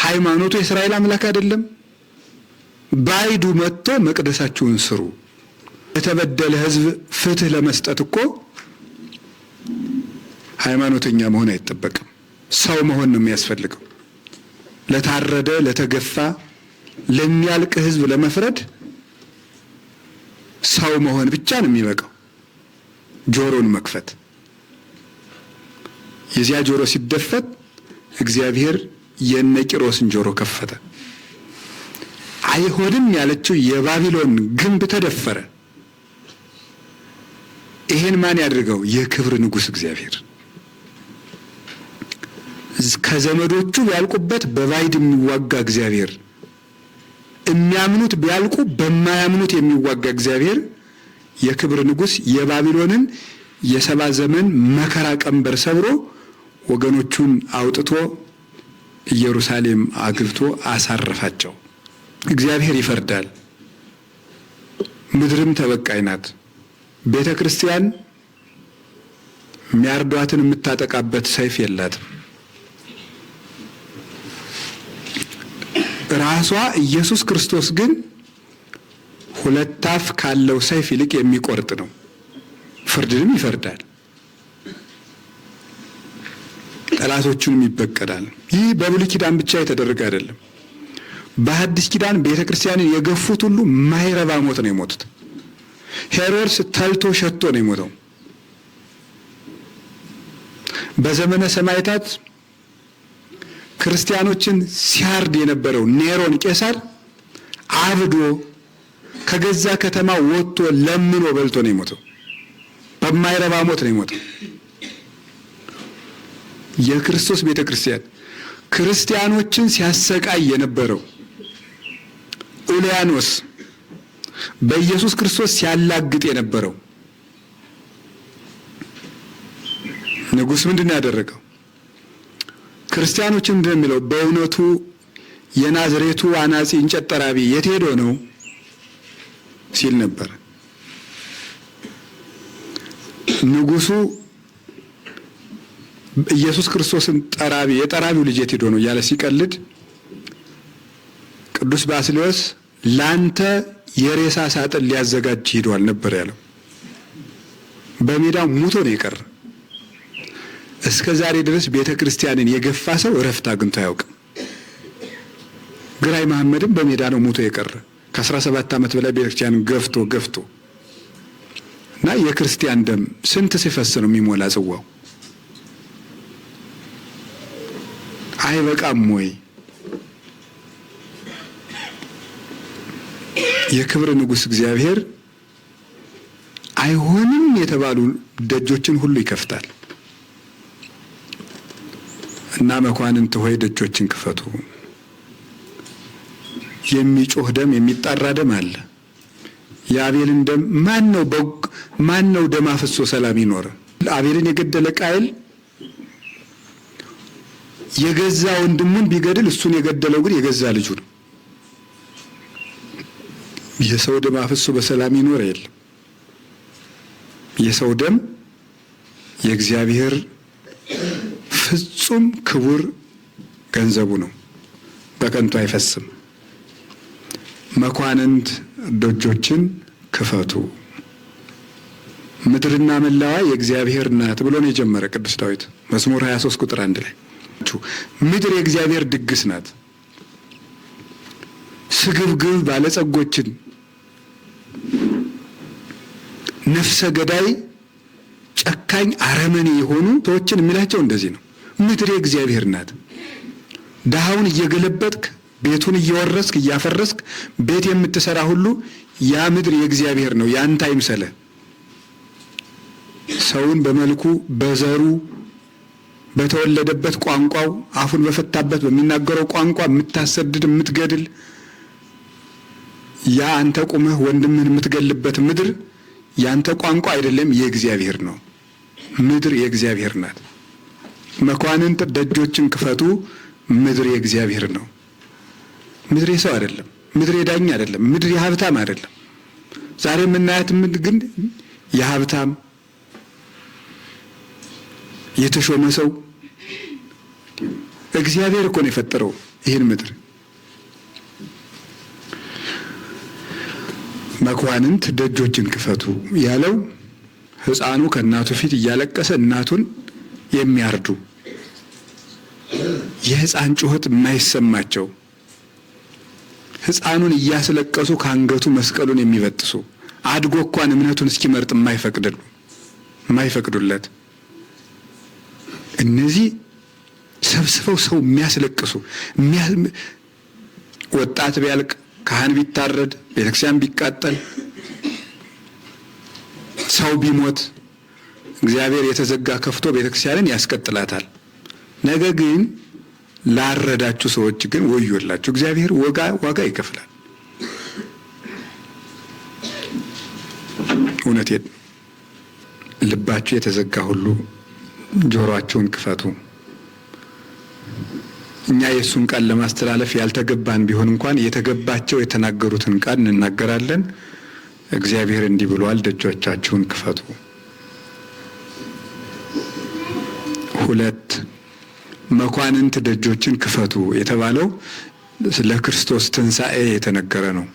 ሃይማኖቱ የእስራኤል አምላክ አይደለም። ባይዱ መጥቶ መቅደሳችሁን ስሩ። የተበደለ ሕዝብ ፍትህ ለመስጠት እኮ ሃይማኖተኛ መሆን አይጠበቅም። ሰው መሆን ነው የሚያስፈልገው። ለታረደ፣ ለተገፋ፣ ለሚያልቅ ሕዝብ ለመፍረድ ሰው መሆን ብቻ ነው የሚበቃው። ጆሮን መክፈት። የዚያ ጆሮ ሲደፈት እግዚአብሔር የነ ቂሮስን ጆሮ ከፈተ። አይሆንም ያለችው የባቢሎን ግንብ ተደፈረ። ይሄን ማን ያድርገው? የክብር ንጉሥ እግዚአብሔር። ከዘመዶቹ ቢያልቁበት በባዕድ የሚዋጋ እግዚአብሔር፣ የሚያምኑት ቢያልቁ በማያምኑት የሚዋጋ እግዚአብሔር የክብር ንጉሥ የባቢሎንን የ70 ዘመን መከራ ቀንበር ሰብሮ ወገኖቹን አውጥቶ ኢየሩሳሌም አግብቶ አሳረፋቸው። እግዚአብሔር ይፈርዳል። ምድርም ተበቃይ ናት። ቤተ ክርስቲያን የሚያርዷትን የምታጠቃበት ሰይፍ የላትም። ራሷ ኢየሱስ ክርስቶስ ግን ሁለት አፍ ካለው ሰይፍ ይልቅ የሚቆርጥ ነው። ፍርድንም ይፈርዳል፣ ጠላቶቹንም ይበቀላል። ይህ በብሉይ ኪዳን ብቻ የተደረገ አይደለም። በሐዲስ ኪዳን ቤተ ክርስቲያንን የገፉት ሁሉ ማይረባ ሞት ነው የሞቱት። ሄሮድስ ተልቶ ሸቶ ነው የሞተው። በዘመነ ሰማዕታት ክርስቲያኖችን ሲያርድ የነበረው ኔሮን ቄሳር አብዶ ከገዛ ከተማ ወጥቶ ለምኖ በልቶ ነው የሞተው። በማይረባ ሞት ነው የሞተው። የክርስቶስ ቤተ ክርስቲያን ክርስቲያኖችን ሲያሰቃይ የነበረው ኡልያኖስ በኢየሱስ ክርስቶስ ሲያላግጥ የነበረው ንጉሥ ምንድን ነው ያደረገው? ክርስቲያኖችን ምንድን ነው የሚለው? በእውነቱ የናዝሬቱ አናጺ እንጨት ጠራቢ የት ሄዶ ነው ሲል ነበር። ንጉሡ ኢየሱስ ክርስቶስን ጠራቢ የጠራቢው ልጅ የት ሄዶ ነው እያለ ሲቀልድ ቅዱስ ባስልዮስ ላንተ የሬሳ ሳጥን ሊያዘጋጅ ሄዷል ነበር ያለው። በሜዳው ሙቶ ነው የቀረ። እስከ ዛሬ ድረስ ቤተ ክርስቲያንን የገፋ ሰው እረፍት አግኝቶ አያውቅም። ግራኝ መሐመድም በሜዳ ነው ሙቶ የቀረ። ከ17 ዓመት በላይ ቤተ ክርስቲያንን ገፍቶ እና የክርስቲያን ደም ስንት ሲፈስ ነው የሚሞላ ጽዋው? አይበቃም ወይ? የክብር ንጉሥ እግዚአብሔር አይሆንም የተባሉ ደጆችን ሁሉ ይከፍታል እና መኳንንት ሆይ ደጆችን ክፈቱ። የሚጮህ ደም የሚጣራ ደም አለ። የአቤልን ደም ማን ነው ደም አፍሶ ሰላም ይኖረ? አቤልን የገደለ ቃየል የገዛ ወንድሙን ቢገድል እሱን የገደለው ግን የገዛ ልጁ ነው። የሰው ደም አፍሶ በሰላም ይኖር የለም። የሰው ደም የእግዚአብሔር ፍጹም ክቡር ገንዘቡ ነው፣ በከንቱ አይፈስም። መኳንንት ደጆችን ክፈቱ፣ ምድርና መላዋ የእግዚአብሔር ናት ብሎ ነው የጀመረ ቅዱስ ዳዊት መዝሙር 23 ቁጥር 1 ላይ። ምድር የእግዚአብሔር ድግስ ናት። ስግብግብ ባለጸጎችን፣ ነፍሰ ገዳይ፣ ጨካኝ፣ አረመኔ የሆኑ ሰዎችን የሚላቸው እንደዚህ ነው። ምድር የእግዚአብሔር ናት። ድሃውን እየገለበጥክ ቤቱን እየወረስክ እያፈረስክ ቤት የምትሰራ ሁሉ ያ ምድር የእግዚአብሔር ነው፣ ያንተ አይምሰልህ። ሰውን በመልኩ በዘሩ በተወለደበት ቋንቋው አፉን በፈታበት በሚናገረው ቋንቋ የምታሰድድ የምትገድል ያ አንተ ቁመህ ወንድምህን የምትገልበት ምድር ያንተ ቋንቋ አይደለም፣ የእግዚአብሔር ነው። ምድር የእግዚአብሔር ናት። መኳንንት ደጆችን ክፈቱ፣ ምድር የእግዚአብሔር ነው። ምድር የሰው አይደለም። ምድር የዳኛ አይደለም። ምድር የሀብታም አይደለም። ዛሬ የምናያት ምድር ግን የሀብታም የተሾመ ሰው እግዚአብሔር እኮ ነው የፈጠረው ይህን ምድር። መኳንንት ደጆችን ክፈቱ ያለው ሕፃኑ ከእናቱ ፊት እያለቀሰ እናቱን የሚያርዱ የሕፃን ጩኸት የማይሰማቸው ሕፃኑን እያስለቀሱ ከአንገቱ መስቀሉን የሚበጥሱ አድጎ እንኳን እምነቱን እስኪመርጥ የማይፈቅዱለት እነዚህ ሰብስበው ሰው የሚያስለቅሱ ወጣት ቢያልቅ ካህን ቢታረድ ቤተክርስቲያን ቢቃጠል ሰው ቢሞት እግዚአብሔር የተዘጋ ከፍቶ ቤተክርስቲያንን ያስቀጥላታል። ነገር ግን ላረዳችሁ ሰዎች ግን ወዮላችሁ፣ እግዚአብሔር ዋጋ ይከፍላል። እውነቴን ልባችሁ የተዘጋ ሁሉ ጆሮአችሁን ክፈቱ። እኛ የእሱን ቃል ለማስተላለፍ ያልተገባን ቢሆን እንኳን የተገባቸው የተናገሩትን ቃል እንናገራለን። እግዚአብሔር እንዲህ ብሏል፣ ደጆቻችሁን ክፈቱ። 2 መኳንንት ደጆችን ክፈቱ የተባለው ስለ ክርስቶስ ትንሣኤ የተነገረ ነው።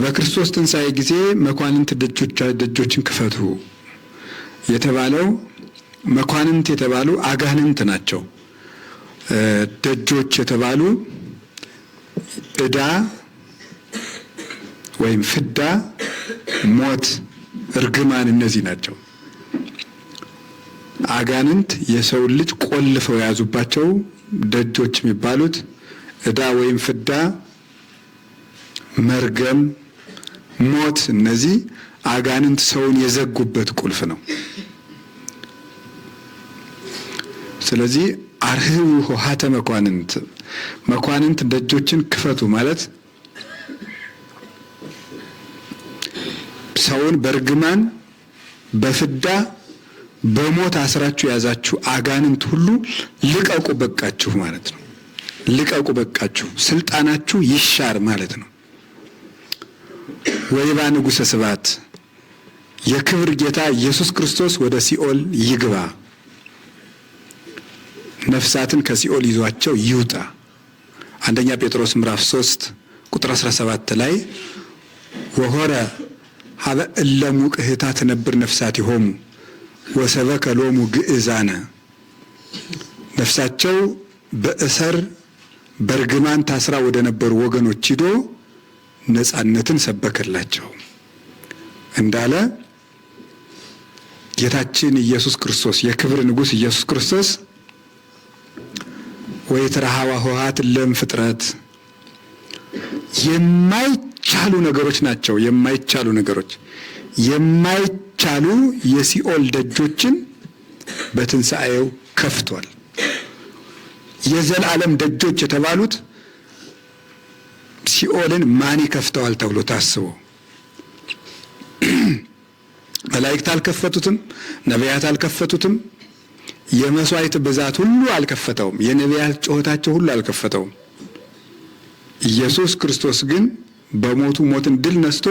በክርስቶስ ትንሣኤ ጊዜ መኳንንት ደጆችን ክፈቱ የተባለው መኳንንት የተባሉ አጋንንት ናቸው። ደጆች የተባሉ ዕዳ ወይም ፍዳ፣ ሞት፣ እርግማን እነዚህ ናቸው። አጋንንት የሰው ልጅ ቆልፈው የያዙባቸው ደጆች የሚባሉት ዕዳ ወይም ፍዳ፣ መርገም፣ ሞት እነዚህ አጋንንት ሰውን የዘጉበት ቁልፍ ነው። ስለዚህ አርህቡ ኆኃተ መኳንንት ደጆችን ክፈቱ ማለት ሰውን በርግማን በፍዳ በሞት አስራችሁ የያዛችሁ አጋንንት ሁሉ ልቀቁ በቃችሁ ማለት ነው። ልቀቁ በቃችሁ፣ ስልጣናችሁ ይሻር ማለት ነው። ወይባ ንጉሠ ስብሐት የክብር ጌታ ኢየሱስ ክርስቶስ ወደ ሲኦል ይግባ፣ ነፍሳትን ከሲኦል ይዟቸው ይውጣ። አንደኛ ጴጥሮስ ምዕራፍ 3 ቁጥር 17 ላይ ወሆረ ሀበ እለ ሙቅህታ ትነብር ነፍሳቲሆሙ ወሰበከ ሎሙ ግእዛነ፣ ነፍሳቸው በእሰር በርግማን ታስራ ወደ ነበሩ ወገኖች ሂዶ ነጻነትን ሰበከላቸው እንዳለ ጌታችን ኢየሱስ ክርስቶስ የክብር ንጉሥ ኢየሱስ ክርስቶስ ወይትረሃዋ ኆኃት ለም ፍጥረት የማይቻሉ ነገሮች ናቸው። የማይቻሉ ነገሮች የማይቻሉ የሲኦል ደጆችን በትንሣኤው ከፍቷል። የዘላለም ደጆች የተባሉት ሲኦልን ማን ይከፍተዋል ተብሎ ታስቦ መላእክት አልከፈቱትም፣ ነቢያት አልከፈቱትም፣ የመስዋዕት ብዛት ሁሉ አልከፈተውም፣ የነቢያት ጩኸታቸው ሁሉ አልከፈተውም። ኢየሱስ ክርስቶስ ግን በሞቱ ሞትን ድል ነስቶ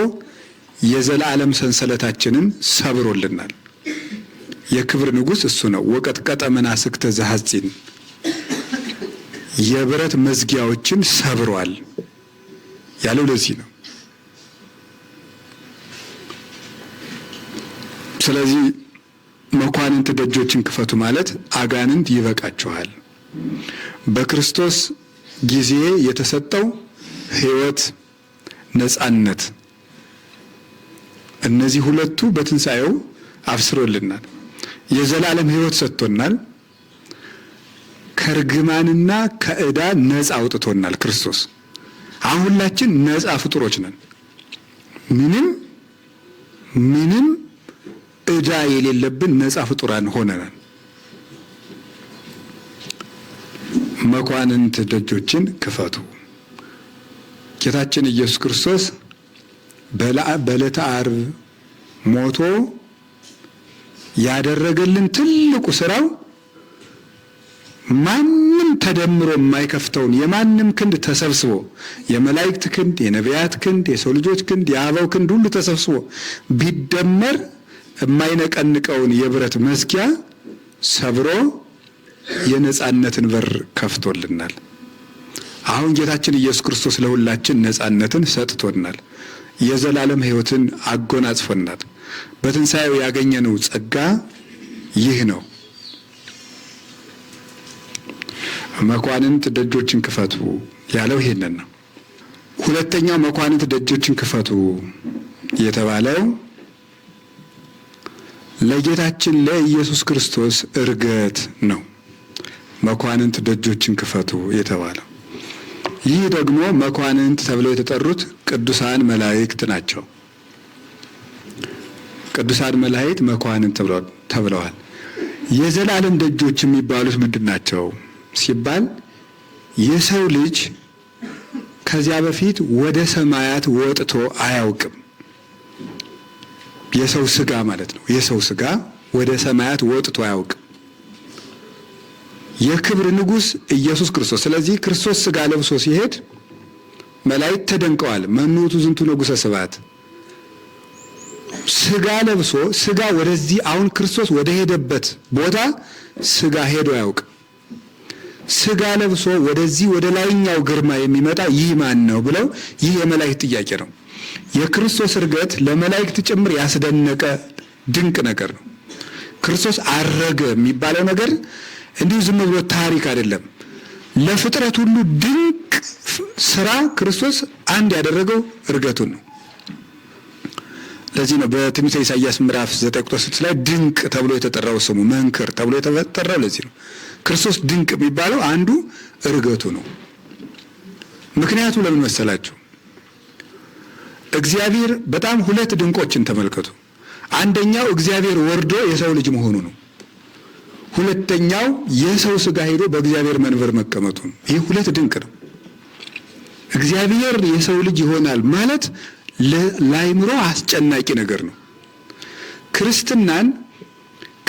የዘላለም ሰንሰለታችንን ሰብሮልናል። የክብር ንጉሥ እሱ ነው። ወቀጥቀጠ መናስክተ ዘሐጺን የብረት መዝጊያዎችን ሰብሯል ያለው ለዚህ ነው። ስለዚህ መኳንንት ደጆችን ክፈቱ ማለት አጋንንት ይበቃችኋል። በክርስቶስ ጊዜ የተሰጠው ሕይወት፣ ነጻነት እነዚህ ሁለቱ በትንሣኤው አብስሮልናል። የዘላለም ሕይወት ሰጥቶናል። ከርግማንና ከዕዳ ነጻ አውጥቶናል ክርስቶስ። አሁን ሁላችን ነጻ ፍጡሮች ነን። ምንም ዕዳ የሌለብን ነፃ ፍጡራን ሆነናል። መኳንንት ደጆችን ክፈቱ። ጌታችን ኢየሱስ ክርስቶስ በዕለተ ዓርብ ሞቶ ያደረገልን ትልቁ ስራው ማንም ተደምሮ የማይከፍተውን የማንም ክንድ ተሰብስቦ የመላእክት ክንድ፣ የነቢያት ክንድ፣ የሰው ልጆች ክንድ፣ የአበው ክንድ ሁሉ ተሰብስቦ ቢደመር የማይነቀንቀውን የብረት መዝጊያ ሰብሮ የነጻነትን በር ከፍቶልናል። አሁን ጌታችን ኢየሱስ ክርስቶስ ለሁላችን ነጻነትን ሰጥቶናል። የዘላለም ሕይወትን አጎናጽፎናል። በትንሣኤው ያገኘነው ጸጋ ይህ ነው። መኳንንት ደጆችን ክፈቱ ያለው ይሄንን ነው። ሁለተኛው መኳንንት ደጆችን ክፈቱ የተባለው ለጌታችን ለኢየሱስ ክርስቶስ ዕርገት ነው። መኳንንት ደጆችን ክፈቱ የተባለው ይህ ደግሞ መኳንንት ተብለው የተጠሩት ቅዱሳን መላእክት ናቸው። ቅዱሳን መላእክት መኳንንት ተብለዋል። የዘላለም ደጆች የሚባሉት ምንድን ናቸው ሲባል የሰው ልጅ ከዚያ በፊት ወደ ሰማያት ወጥቶ አያውቅም። የሰው ስጋ ማለት ነው። የሰው ስጋ ወደ ሰማያት ወጥቶ አያውቅም። የክብር ንጉሥ ኢየሱስ ክርስቶስ። ስለዚህ ክርስቶስ ስጋ ለብሶ ሲሄድ መላእክት ተደንቀዋል። መኑ ውእቱ ዝንቱ ንጉሠ ስብሐት። ስጋ ለብሶ ስጋ ወደዚህ አሁን ክርስቶስ ወደ ሄደበት ቦታ ስጋ ሄዶ አያውቅም። ስጋ ለብሶ ወደዚህ ወደ ላይኛው ግርማ የሚመጣ ይህ ማን ነው ብለው ይህ የመላእክት ጥያቄ ነው። የክርስቶስ ዕርገት ለመላእክት ጭምር ያስደነቀ ድንቅ ነገር ነው። ክርስቶስ አረገ የሚባለው ነገር እንዲሁ ዝም ብሎ ታሪክ አይደለም። ለፍጥረት ሁሉ ድንቅ ስራ ክርስቶስ አንድ ያደረገው ዕርገቱን ነው። ለዚህ ነው በትንቢተ ኢሳይያስ ምዕራፍ 9 ቁጥር 6 ላይ ድንቅ ተብሎ የተጠራው ስሙ መንክር ተብሎ የተጠራው ለዚህ ነው። ክርስቶስ ድንቅ የሚባለው አንዱ ዕርገቱ ነው። ምክንያቱ ለምን መሰላችሁ? እግዚአብሔር በጣም ሁለት ድንቆችን ተመልከቱ። አንደኛው እግዚአብሔር ወርዶ የሰው ልጅ መሆኑ ነው። ሁለተኛው የሰው ስጋ ሄዶ በእግዚአብሔር መንበር መቀመጡ ነው። ይህ ሁለት ድንቅ ነው። እግዚአብሔር የሰው ልጅ ይሆናል ማለት ለአእምሮ አስጨናቂ ነገር ነው። ክርስትናን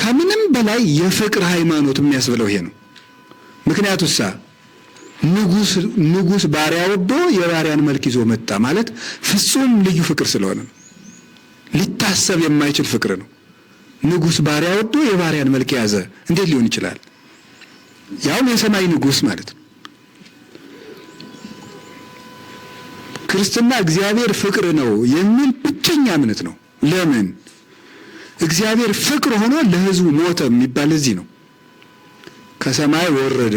ከምንም በላይ የፍቅር ሃይማኖት የሚያስብለው ይሄ ነው። ምክንያቱሳ ንጉሥ ባሪያ ወዶ የባሪያን መልክ ይዞ መጣ ማለት ፍጹም ልዩ ፍቅር ስለሆነ ነው። ሊታሰብ የማይችል ፍቅር ነው። ንጉሥ ባሪያ ወዶ የባሪያን መልክ ያዘ እንዴት ሊሆን ይችላል? ያውም የሰማይ ንጉሥ ማለት ነው። ክርስትና እግዚአብሔር ፍቅር ነው የሚል ብቸኛ እምነት ነው። ለምን? እግዚአብሔር ፍቅር ሆኖ ለሕዝቡ ሞተ የሚባል እዚህ ነው። ከሰማይ ወረደ።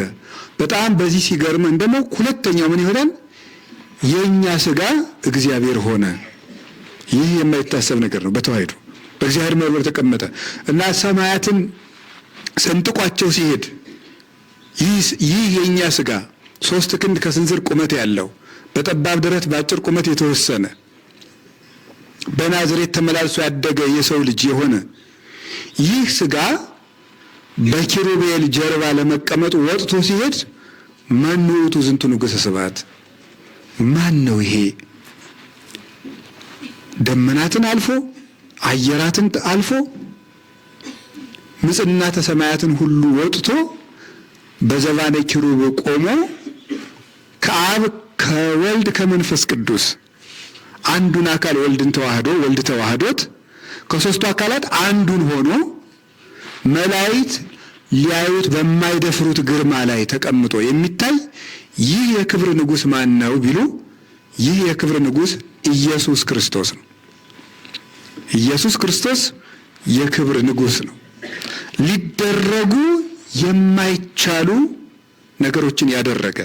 በጣም በዚህ ሲገርመን ደግሞ ሁለተኛው ምን ይሆናል? የኛ ስጋ እግዚአብሔር ሆነ። ይህ የማይታሰብ ነገር ነው። በተዋሕዶ በእግዚአብሔር መንበር ተቀመጠ እና ሰማያትን ሰንጥቋቸው ሲሄድ ይህ የኛ ስጋ 3 ክንድ ከስንዝር ቁመት ያለው በጠባብ ደረት በአጭር ቁመት የተወሰነ በናዝሬት ተመላልሶ ያደገ የሰው ልጅ የሆነ ይህ ስጋ በኪሩቤል ጀርባ ለመቀመጡ ወጥቶ ሲሄድ መኑ ውእቱ ዝንቱ ንጉሠ ስብሐት፣ ማን ነው ይሄ? ደመናትን አልፎ አየራትን አልፎ ምጽናተ ሰማያትን ሁሉ ወጥቶ በዘባነ ኪሩብ ቆሞ ከአብ ከወልድ ከመንፈስ ቅዱስ አንዱን አካል ወልድን ተዋህዶ ወልድ ተዋህዶት ከሦስቱ አካላት አንዱን ሆኖ መላእክት ሊያዩት በማይደፍሩት ግርማ ላይ ተቀምጦ የሚታይ ይህ የክብር ንጉሥ ማን ነው ቢሉ ይህ የክብር ንጉሥ ኢየሱስ ክርስቶስ ነው። ኢየሱስ ክርስቶስ የክብር ንጉሥ ነው። ሊደረጉ የማይቻሉ ነገሮችን ያደረገ